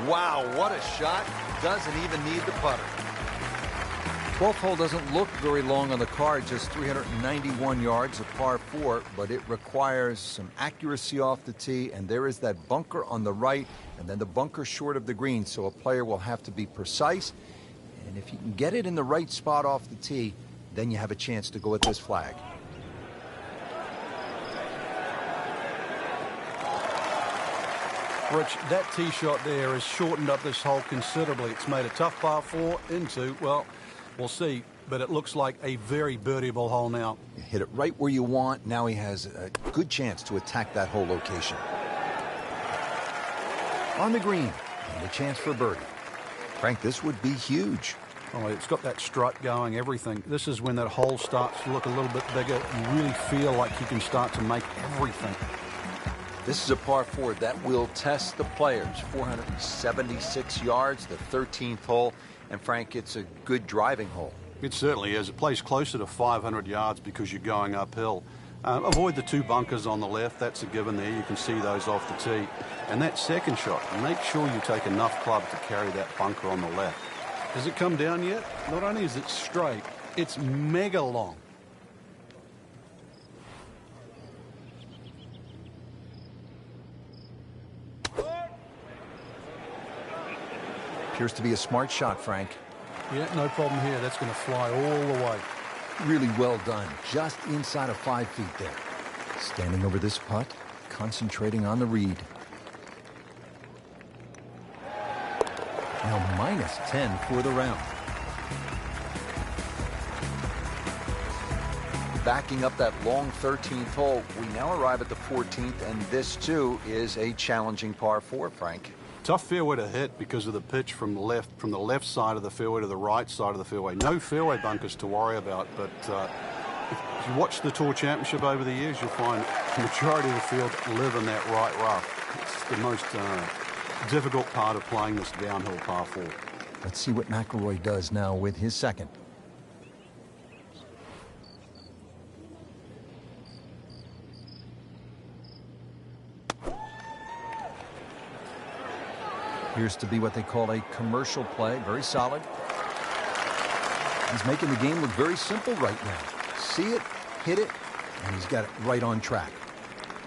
Wow, what a shot. Doesn't even need the putter. 12th hole doesn't look very long on the card, just 391 yards, a par 4, but it requires some accuracy off the tee, and there is that bunker on the right, and then the bunker short of the green, so a player will have to be precise, and if you can get it in the right spot off the tee, then you have a chance to go at this flag. Rich, that tee shot there has shortened up this hole considerably. It's made a tough par 4 into, well, we'll see, but it looks like a very birdieable hole now. You hit it right where you want. Now he has a good chance to attack that hole location. On the green, and a chance for birdie. Frank, this would be huge. Oh, it's got that strut going, everything. This is when that hole starts to look a little bit bigger. You really feel like you can start to make everything. This is a par 4 that will test the players. 476 yards, the 13th hole. And Frank, it's a good driving hole. It certainly is. It plays closer to 500 yards because you're going uphill. Avoid the 2 bunkers on the left. That's a given there. You can see those off the tee. And that second shot, make sure you take enough club to carry that bunker on the left. Has it come down yet? Not only is it straight, it's mega long. Appears to be a smart shot, Frank. Yeah, no problem here. That's going to fly all the way. Really well done. Just inside of 5 feet there. Standing over this putt, concentrating on the read. Now -10 for the round. Backing up that long 13th hole, we now arrive at the 14th, and this too is a challenging par 4, Frank. Tough fairway to hit because of the pitch from the left side of the fairway to the right side of the fairway. No fairway bunkers to worry about, but if you watch the Tour Championship over the years, you'll find the majority of the field live in that right rough. It's the most difficult part of playing this downhill par 4. Let's see what McIlroy does now with his second. Appears to be what they call a commercial play. Very solid. He's making the game look very simple right now. See it, hit it, and he's got it right on track.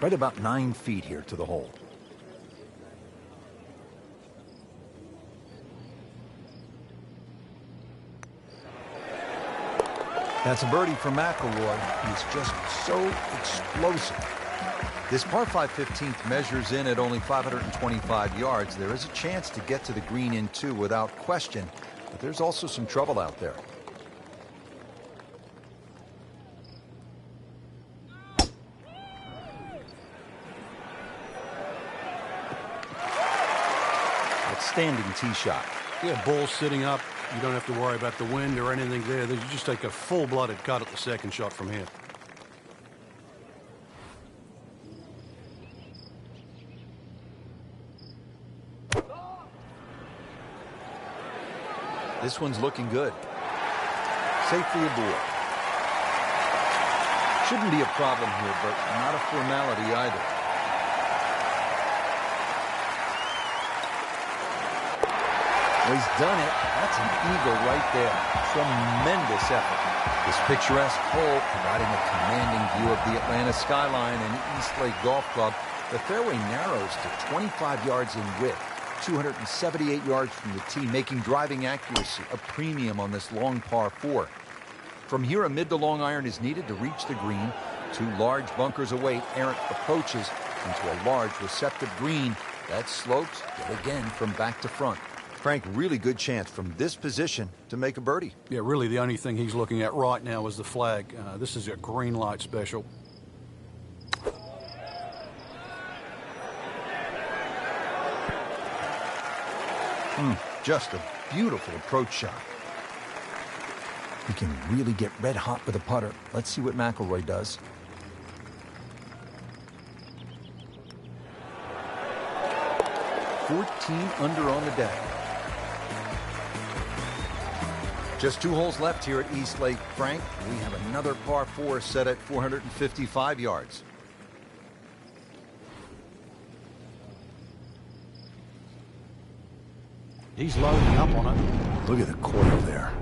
Right about 9 feet here to the hole. That's a birdie for McIlroy. He's just so explosive. This par 5 15th measures in at only 525 yards. There is a chance to get to the green in 2 without question, but there's also some trouble out there. Outstanding tee shot. Yeah, ball sitting up. You don't have to worry about the wind or anything there. You just take a full-blooded cut at the second shot from here. This one's looking good. Safely aboard. Shouldn't be a problem here, but not a formality either. Well, he's done it. That's an eagle right there. Tremendous effort. This picturesque hole providing a commanding view of the Atlanta skyline and East Lake Golf Club. The fairway narrows to 25 yards in width. 278 yards from the tee, making driving accuracy a premium on this long par 4. From here, a mid to long iron is needed to reach the green. 2 large bunkers await errant approaches into a large receptive green that slopes yet again from back to front. Frank, really good chance from this position to make a birdie. Yeah, really the only thing he's looking at right now is the flag. This is a green light special. Just a beautiful approach shot. He can really get red hot with a putter. Let's see what McIlroy does. $14 under on the day. Just 2 holes left here at East Lake, Frank. We have another par 4 set at 455 yards. He's loading up on it. Look at the quarter there.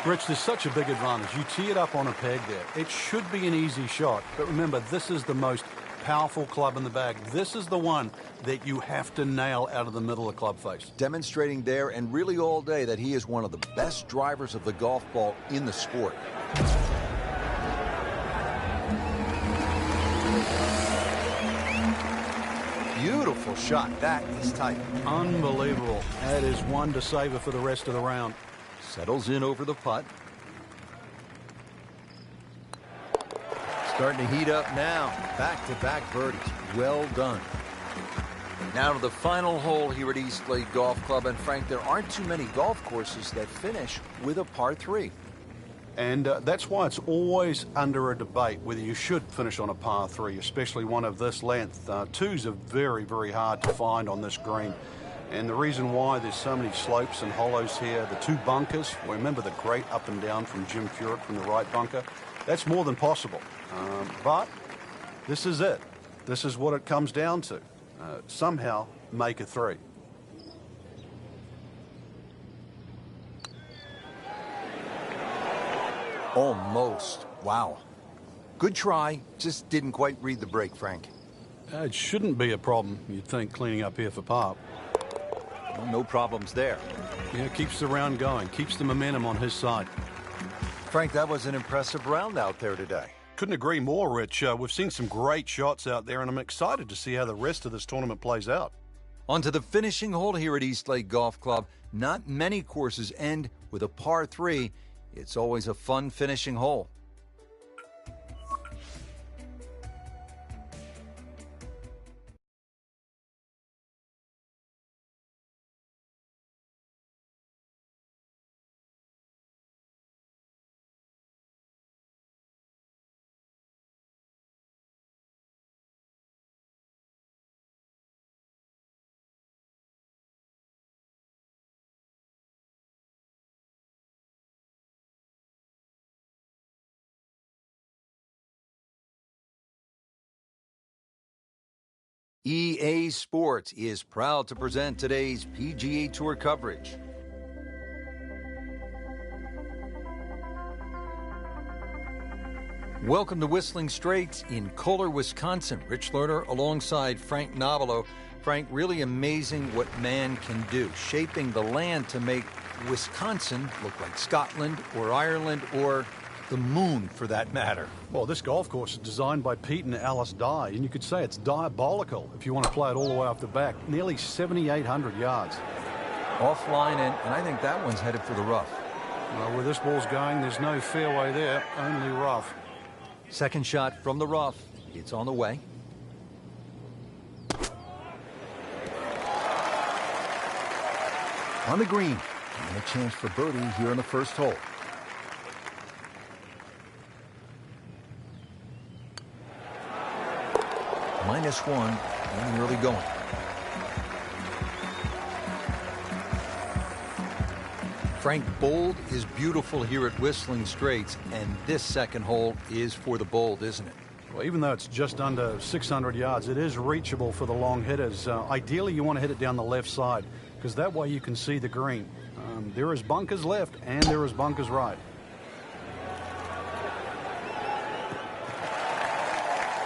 Rich, there's such a big advantage. You tee it up on a peg there. It should be an easy shot. But remember, this is the most powerful club in the bag. This is the one that you have to nail out of the middle of club face. Demonstrating there and really all day that he is one of the best drivers of the golf ball in the sport. Beautiful shot. That is tight. Unbelievable. That is one to savor for the rest of the round. Settles in over the putt. Starting to heat up now. Back-to-back birdies. Well done. Now to the final hole here at Eastlake Golf Club. And Frank, there aren't too many golf courses that finish with a par 3. And that's why it's always under a debate whether you should finish on a par 3, especially one of this length. Twos are very, very hard to find on this green. And the reason why there's so many slopes and hollows here, the 2 bunkers, remember the great up and down from Jim Furyk from the right bunker, that's more than possible. But this is it. This is what it comes down to. Somehow make a 3. Almost. Wow. Good try. Just didn't quite read the break, Frank. It shouldn't be a problem, you'd think, cleaning up here for par. Well, no problems there. Yeah, keeps the round going, keeps the momentum on his side. Frank, that was an impressive round out there today. Couldn't agree more, Rich. We've seen some great shots out there, and I'm excited to see how the rest of this tournament plays out. On to the finishing hole here at Eastlake Golf Club. Not many courses end with a par 3. It's always a fun finishing hole. EA Sports is proud to present today's PGA Tour coverage. Welcome to Whistling Straits in Kohler, Wisconsin. Rich Lerner alongside Frank Nobilo. Frank, really amazing what man can do, shaping the land to make Wisconsin look like Scotland or Ireland or the moon, for that matter. Well, this golf course is designed by Pete and Alice Dye, and you could say it's diabolical if you want to play it all the way off the back. Nearly 7,800 yards. Offline, and I think that one's headed for the rough. Well, where this ball's going, there's no fairway there, only rough. Second shot from the rough. It's on the way. On the green, and a chance for birdie here in the first hole. -1, getting early going. Frank, bold is beautiful here at Whistling Straits, and this second hole is for the bold, isn't it? Well, even though it's just under 600 yards, it is reachable for the long hitters. Ideally, you want to hit it down the left side, because that way you can see the green. There is bunkers left, and there is bunkers right.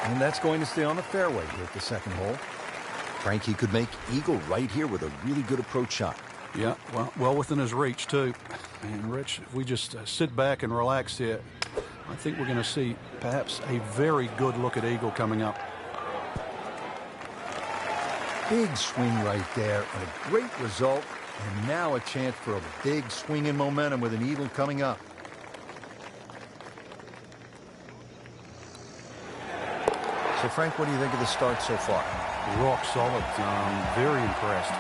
And that's going to stay on the fairway here at the second hole. Frankie could make eagle right here with a really good approach shot. Yeah, well within his reach, too. And, Rich, if we just sit back and relax here, I think we're going to see perhaps a very good look at eagle coming up. Big swing right there, and a great result. And now a chance for a big swing in momentum with an eagle coming up. So, Frank, what do you think of the start so far? Rock solid. Very impressed.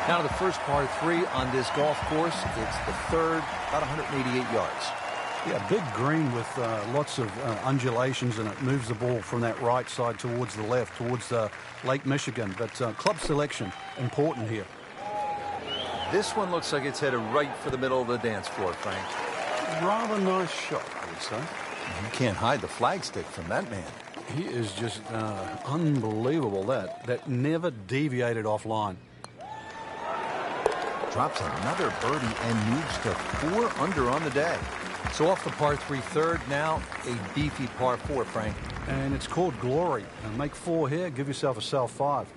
Now to the first par 3 on this golf course. It's the third, about 188 yards. Yeah, big green with lots of undulations, and it moves the ball from that right side towards the left, towards Lake Michigan. But club selection, important here. This one looks like it's headed right for the middle of the dance floor, Frank. Rather nice shot, I would say. You can't hide the flagstick from that man. He is just unbelievable. That never deviated offline. Drops another birdie and moves to 4 under on the day. So off the par 3 third, now a beefy par 4, Frank. And it's called glory. Make 4 here, give yourself a self 5.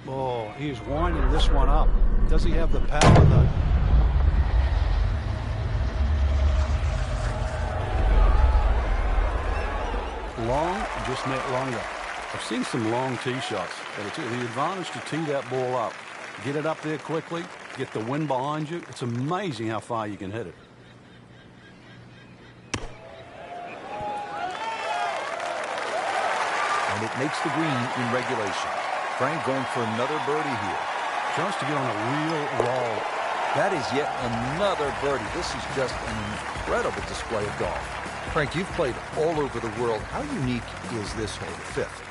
Oh, he's winding this one up. Does he have the power, though? Long just meant longer. I've seen some long tee shots, but it's the advantage to tee that ball up. Get it up there quickly, get the wind behind you. It's amazing how far you can hit it. And it makes the green in regulation. Frank going for another birdie here. Chance to get on a real roll. That is yet another birdie. This is just an incredible display of golf. Frank, you've played all over the world. How unique is this hole, the fifth?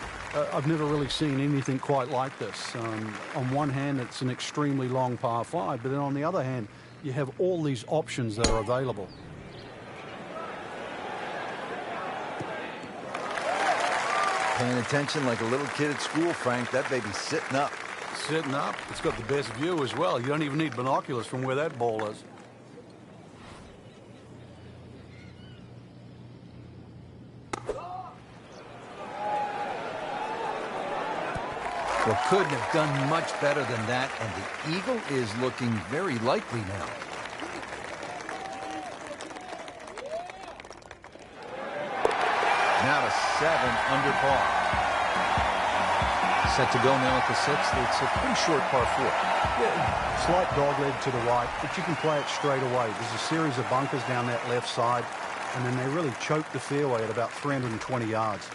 I've never really seen anything quite like this. On one hand, it's an extremely long par 5, but then on the other hand, you have all these options that are available. Paying attention like a little kid at school, Frank. That baby's sitting up. Sitting up. It's got the best view as well. You don't even need binoculars from where that ball is. Well, couldn't have done much better than that, and the eagle is looking very likely now. Now to 7 under par. Set to go now at the 6th. It's a pretty short par 4. Yeah, slight dogleg to the right, but you can play it straight away. There's a series of bunkers down that left side, and then they really choke the fairway at about 320 yards.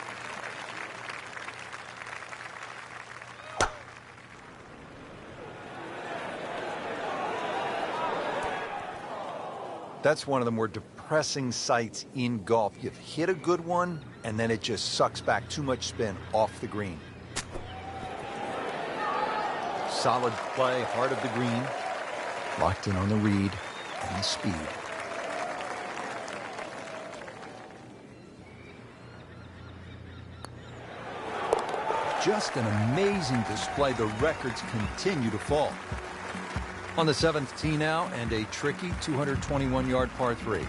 That's one of the more depressing sights in golf. You've hit a good one, and then it just sucks back too much spin off the green. Solid play, heart of the green. Locked in on the read and the speed. Just an amazing display. The records continue to fall. On the 7th tee now, and a tricky 221-yard par 3.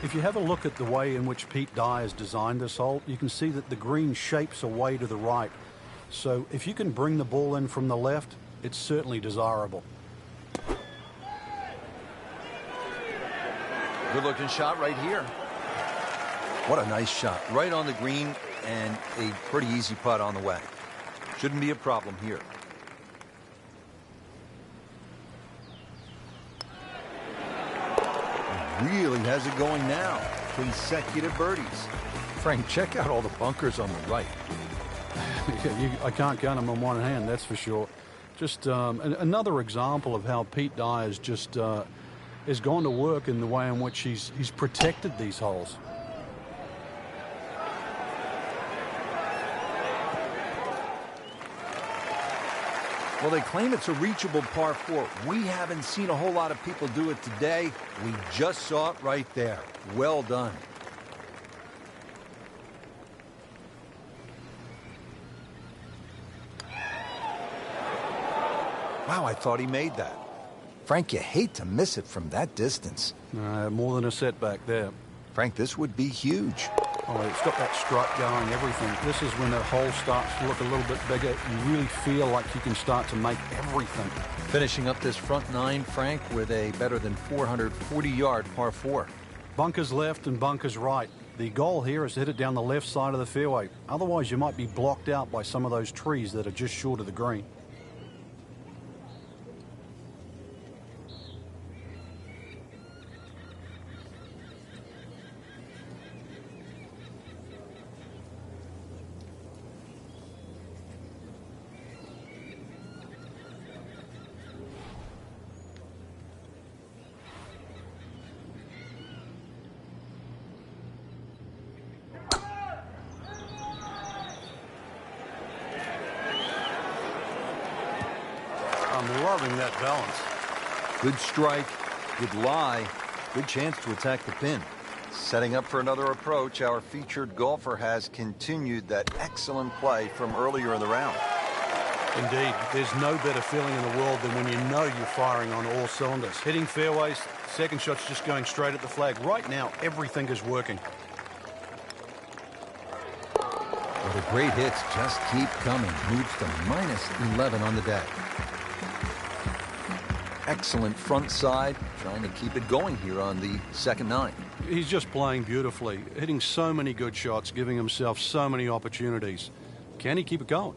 If you have a look at the way in which Pete Dye has designed this hole, you can see that the green shapes away to the right. So if you can bring the ball in from the left, it's certainly desirable. Good-looking shot right here. What a nice shot. Right on the green, and a pretty easy putt on the way. Shouldn't be a problem here. Really has it going now. Consecutive birdies. Frank, check out all the bunkers on the right. I can't count them on one hand, that's for sure. Just another example of how Pete Dye has just has gone to work in the way in which he's protected these holes. Well, they claim it's a reachable par 4. We haven't seen a whole lot of people do it today. We just saw it right there. Well done. Wow, I thought he made that. Frank, you hate to miss it from that distance. More than a setback there. Frank, this would be huge. Oh, it's got that strut going, everything. This is when the hole starts to look a little bit bigger. You really feel like you can start to make everything. Finishing up this front 9, Frank, with a better than 440-yard par 4. Bunkers left and bunkers right. The goal here is to hit it down the left side of the fairway. Otherwise, you might be blocked out by some of those trees that are just short of the green. I'm loving that balance. Good strike, good lie, good chance to attack the pin. Setting up for another approach, our featured golfer has continued that excellent play from earlier in the round. Indeed, there's no better feeling in the world than when you know you're firing on all cylinders. Hitting fairways, second shot's just going straight at the flag. Right now, everything is working. Well, the great hits just keep coming. Moves to -11 on the day. Excellent front side, trying to keep it going here on the second 9. He's just playing beautifully, hitting so many good shots, giving himself so many opportunities. Can he keep it going?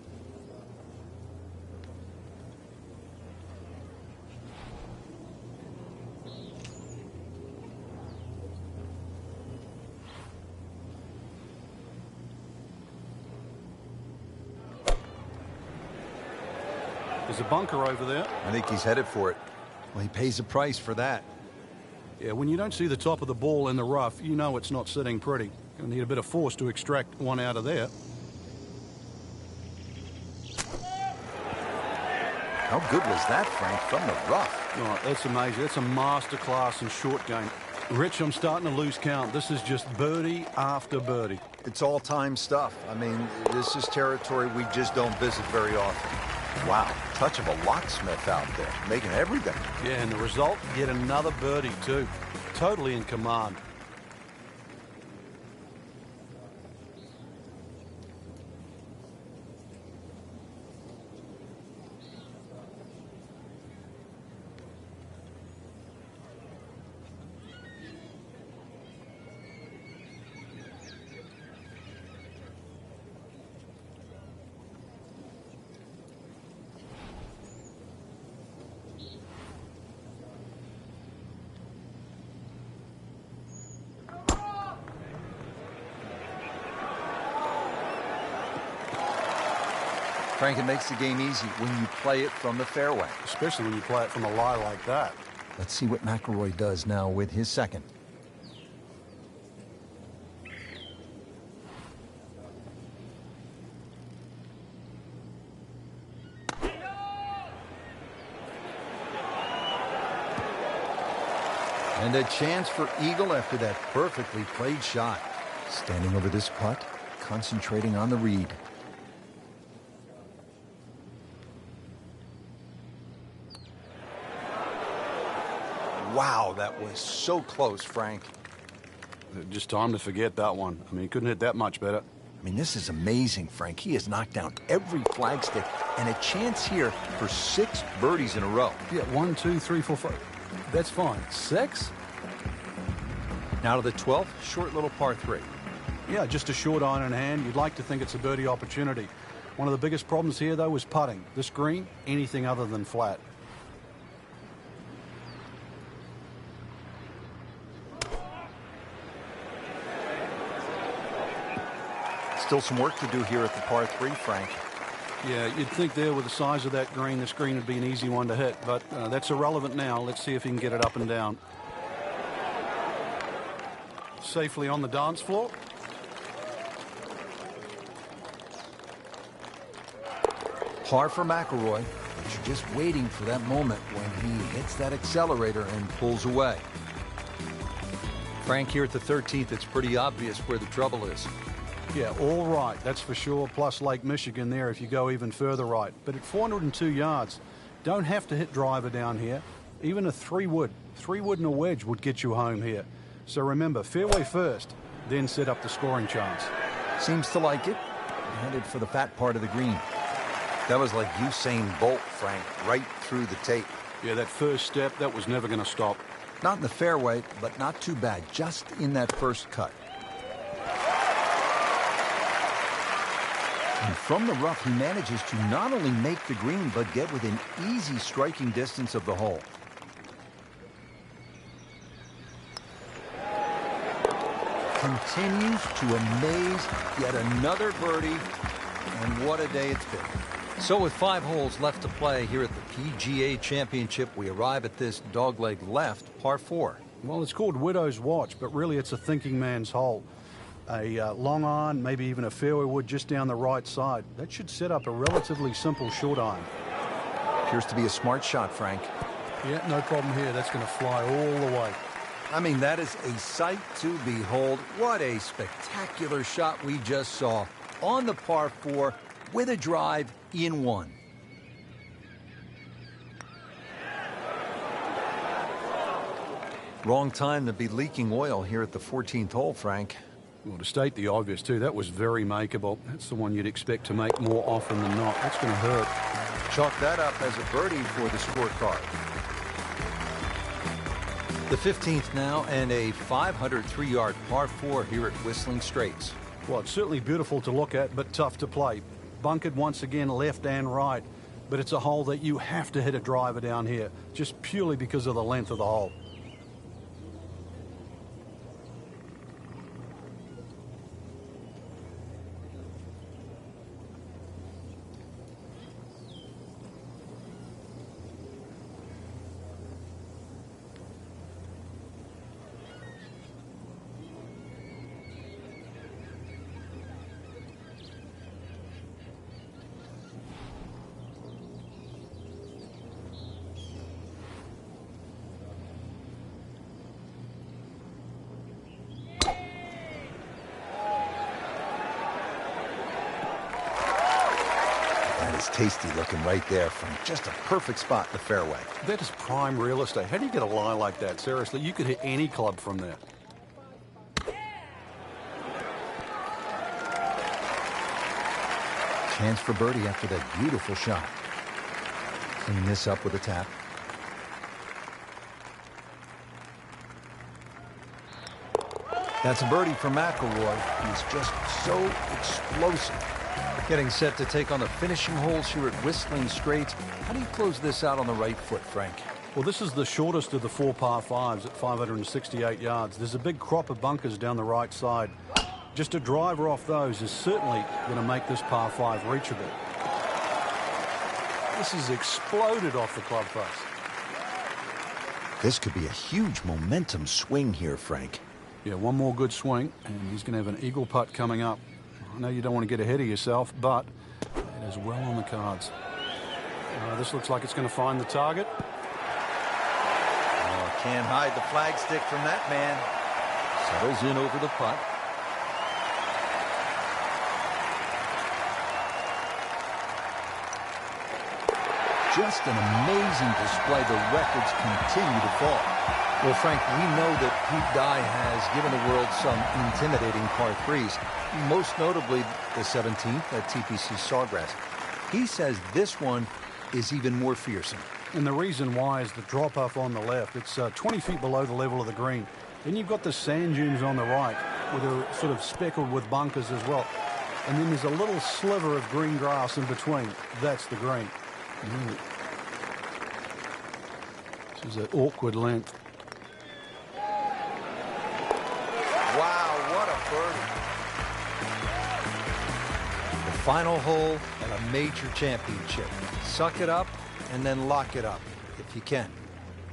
There's a bunker over there. I think he's headed for it. Well, he pays a price for that. Yeah, when you don't see the top of the ball in the rough, you know it's not sitting pretty. Going to need a bit of force to extract one out of there. How good was that, Frank, from the rough? Oh, that's amazing. That's a masterclass in short game. Rich, I'm starting to lose count. This is just birdie after birdie. It's all-time stuff. I mean, this is territory we just don't visit very often. Wow, touch of a locksmith out there, making everything. Yeah, and the result, yet another birdie, too. Totally in command. Frank, it makes the game easy when you play it from the fairway. Especially when you play it from a lie like that. Let's see what McIlroy does now with his second. And a chance for eagle after that perfectly played shot. Standing over this putt, concentrating on the read. Wow, that was so close, Frank. Just time to forget that one. I mean, he couldn't hit that much better. I mean, this is amazing, Frank. He has knocked down every flagstick and a chance here for 6 birdies in a row. Yeah, 1, 2, 3, 4, 5. That's fine. 6? Now to the 12th, short little par 3. Yeah, just a short iron in hand. You'd like to think it's a birdie opportunity. One of the biggest problems here, though, is putting. This green, anything other than flat. Still some work to do here at the par 3, Frank. Yeah, you'd think there with the size of that green, this green would be an easy one to hit, but that's irrelevant now. Let's see if he can get it up and down. Safely on the dance floor. Par for McIlroy, but you're just waiting for that moment when he hits that accelerator and pulls away. Frank, here at the 13th, it's pretty obvious where the trouble is. Yeah, all right, that's for sure, plus Lake Michigan there if you go even further right. But at 402 yards, don't have to hit driver down here. Even a 3-wood and a wedge would get you home here. So remember, fairway first, then set up the scoring chance. Seems to like it. Headed for the fat part of the green. That was like Usain Bolt, Frank, right through the tape. Yeah, that first step, that was never going to stop. Not in the fairway, but not too bad, just in that first cut. And from the rough, he manages to not only make the green, but get within easy striking distance of the hole. Continues to amaze, yet another birdie, and what a day it's been. So with 5 holes left to play here at the PGA Championship, we arrive at this dogleg left, par 4. Well, it's called Widow's Watch, but really it's a thinking man's hole. A long iron, maybe even a fairway wood just down the right side. That should set up a relatively simple short iron. Appears to be a smart shot, Frank. Yeah, no problem here. That's going to fly all the way. I mean, that is a sight to behold. What a spectacular shot we just saw on the par 4 with a drive in 1. Wrong time to be leaking oil here at the 14th hole, Frank. Well, to state the obvious, too, that was very makeable. That's the one you'd expect to make more often than not. That's going to hurt. Chalk that up as a birdie for the scorecard. The 15th now, and a 503-yard par 4 here at Whistling Straits. Well, it's certainly beautiful to look at, but tough to play. Bunkered once again, left and right. But it's a hole that you have to hit a driver down here, just purely because of the length of the hole. Tasty looking right there from just a perfect spot in the fairway. That is prime real estate. How do you get a lie like that? Seriously, you could hit any club from there. Chance for birdie after that beautiful shot. Clean this up with a tap. That's a birdie for McIlroy. He's just so explosive. Getting set to take on the finishing holes here at Whistling Straits. How do you close this out on the right foot, Frank? Well, this is the shortest of the 4 par 5s at 568 yards. There's a big crop of bunkers down the right side. Just a driver off those is certainly going to make this par 5 reachable. This has exploded off the club face. This could be a huge momentum swing here, Frank. Yeah, one more good swing, and he's going to have an eagle putt coming up. I know you don't want to get ahead of yourself, but it is well on the cards. This looks like it's going to find the target. Oh, can't hide the flagstick from that man. Settles in over the putt. Just an amazing display. The records continue to fall. Well, Frank, we know that Pete Dye has given the world some intimidating par 3s, most notably the 17th at TPC Sawgrass. He says this one is even more fearsome. And the reason why is the drop-off on the left. It's 20 feet below the level of the green. Then you've got the sand dunes on the right, where they're sort of speckled with bunkers as well. And then there's a little sliver of green grass in between. That's the green. This is an awkward length. Wow, what a birdie. The final hole and a major championship. Suck it up and then lock it up if you can.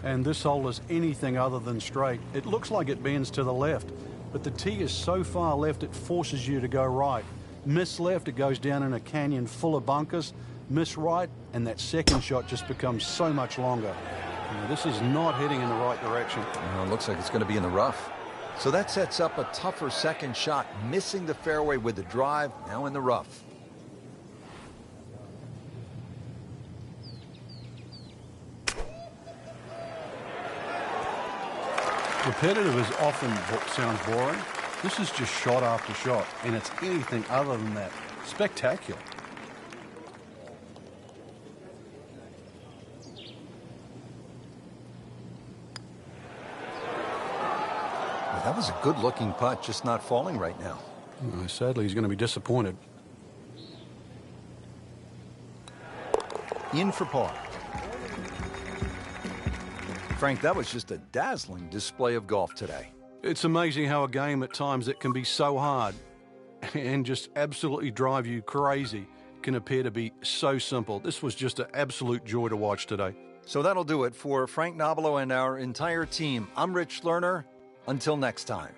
And this hole is anything other than straight. It looks like it bends to the left, but the tee is so far left it forces you to go right. Miss left, it goes down in a canyon full of bunkers. Miss right, and that second shot just becomes so much longer. This is not heading in the right direction. It looks like it's going to be in the rough. So that sets up a tougher second shot, missing the fairway with the drive, now in the rough. Repetitive is often sounds boring. This is just shot after shot, and it's anything other than that. Spectacular. That was a good-looking putt, just not falling right now. Sadly, he's going to be disappointed. In for par. Frank, that was just a dazzling display of golf today. It's amazing how a game at times that can be so hard and just absolutely drive you crazy can appear to be so simple. This was just an absolute joy to watch today. So that'll do it for Frank Nobilo and our entire team. I'm Rich Lerner. Until next time.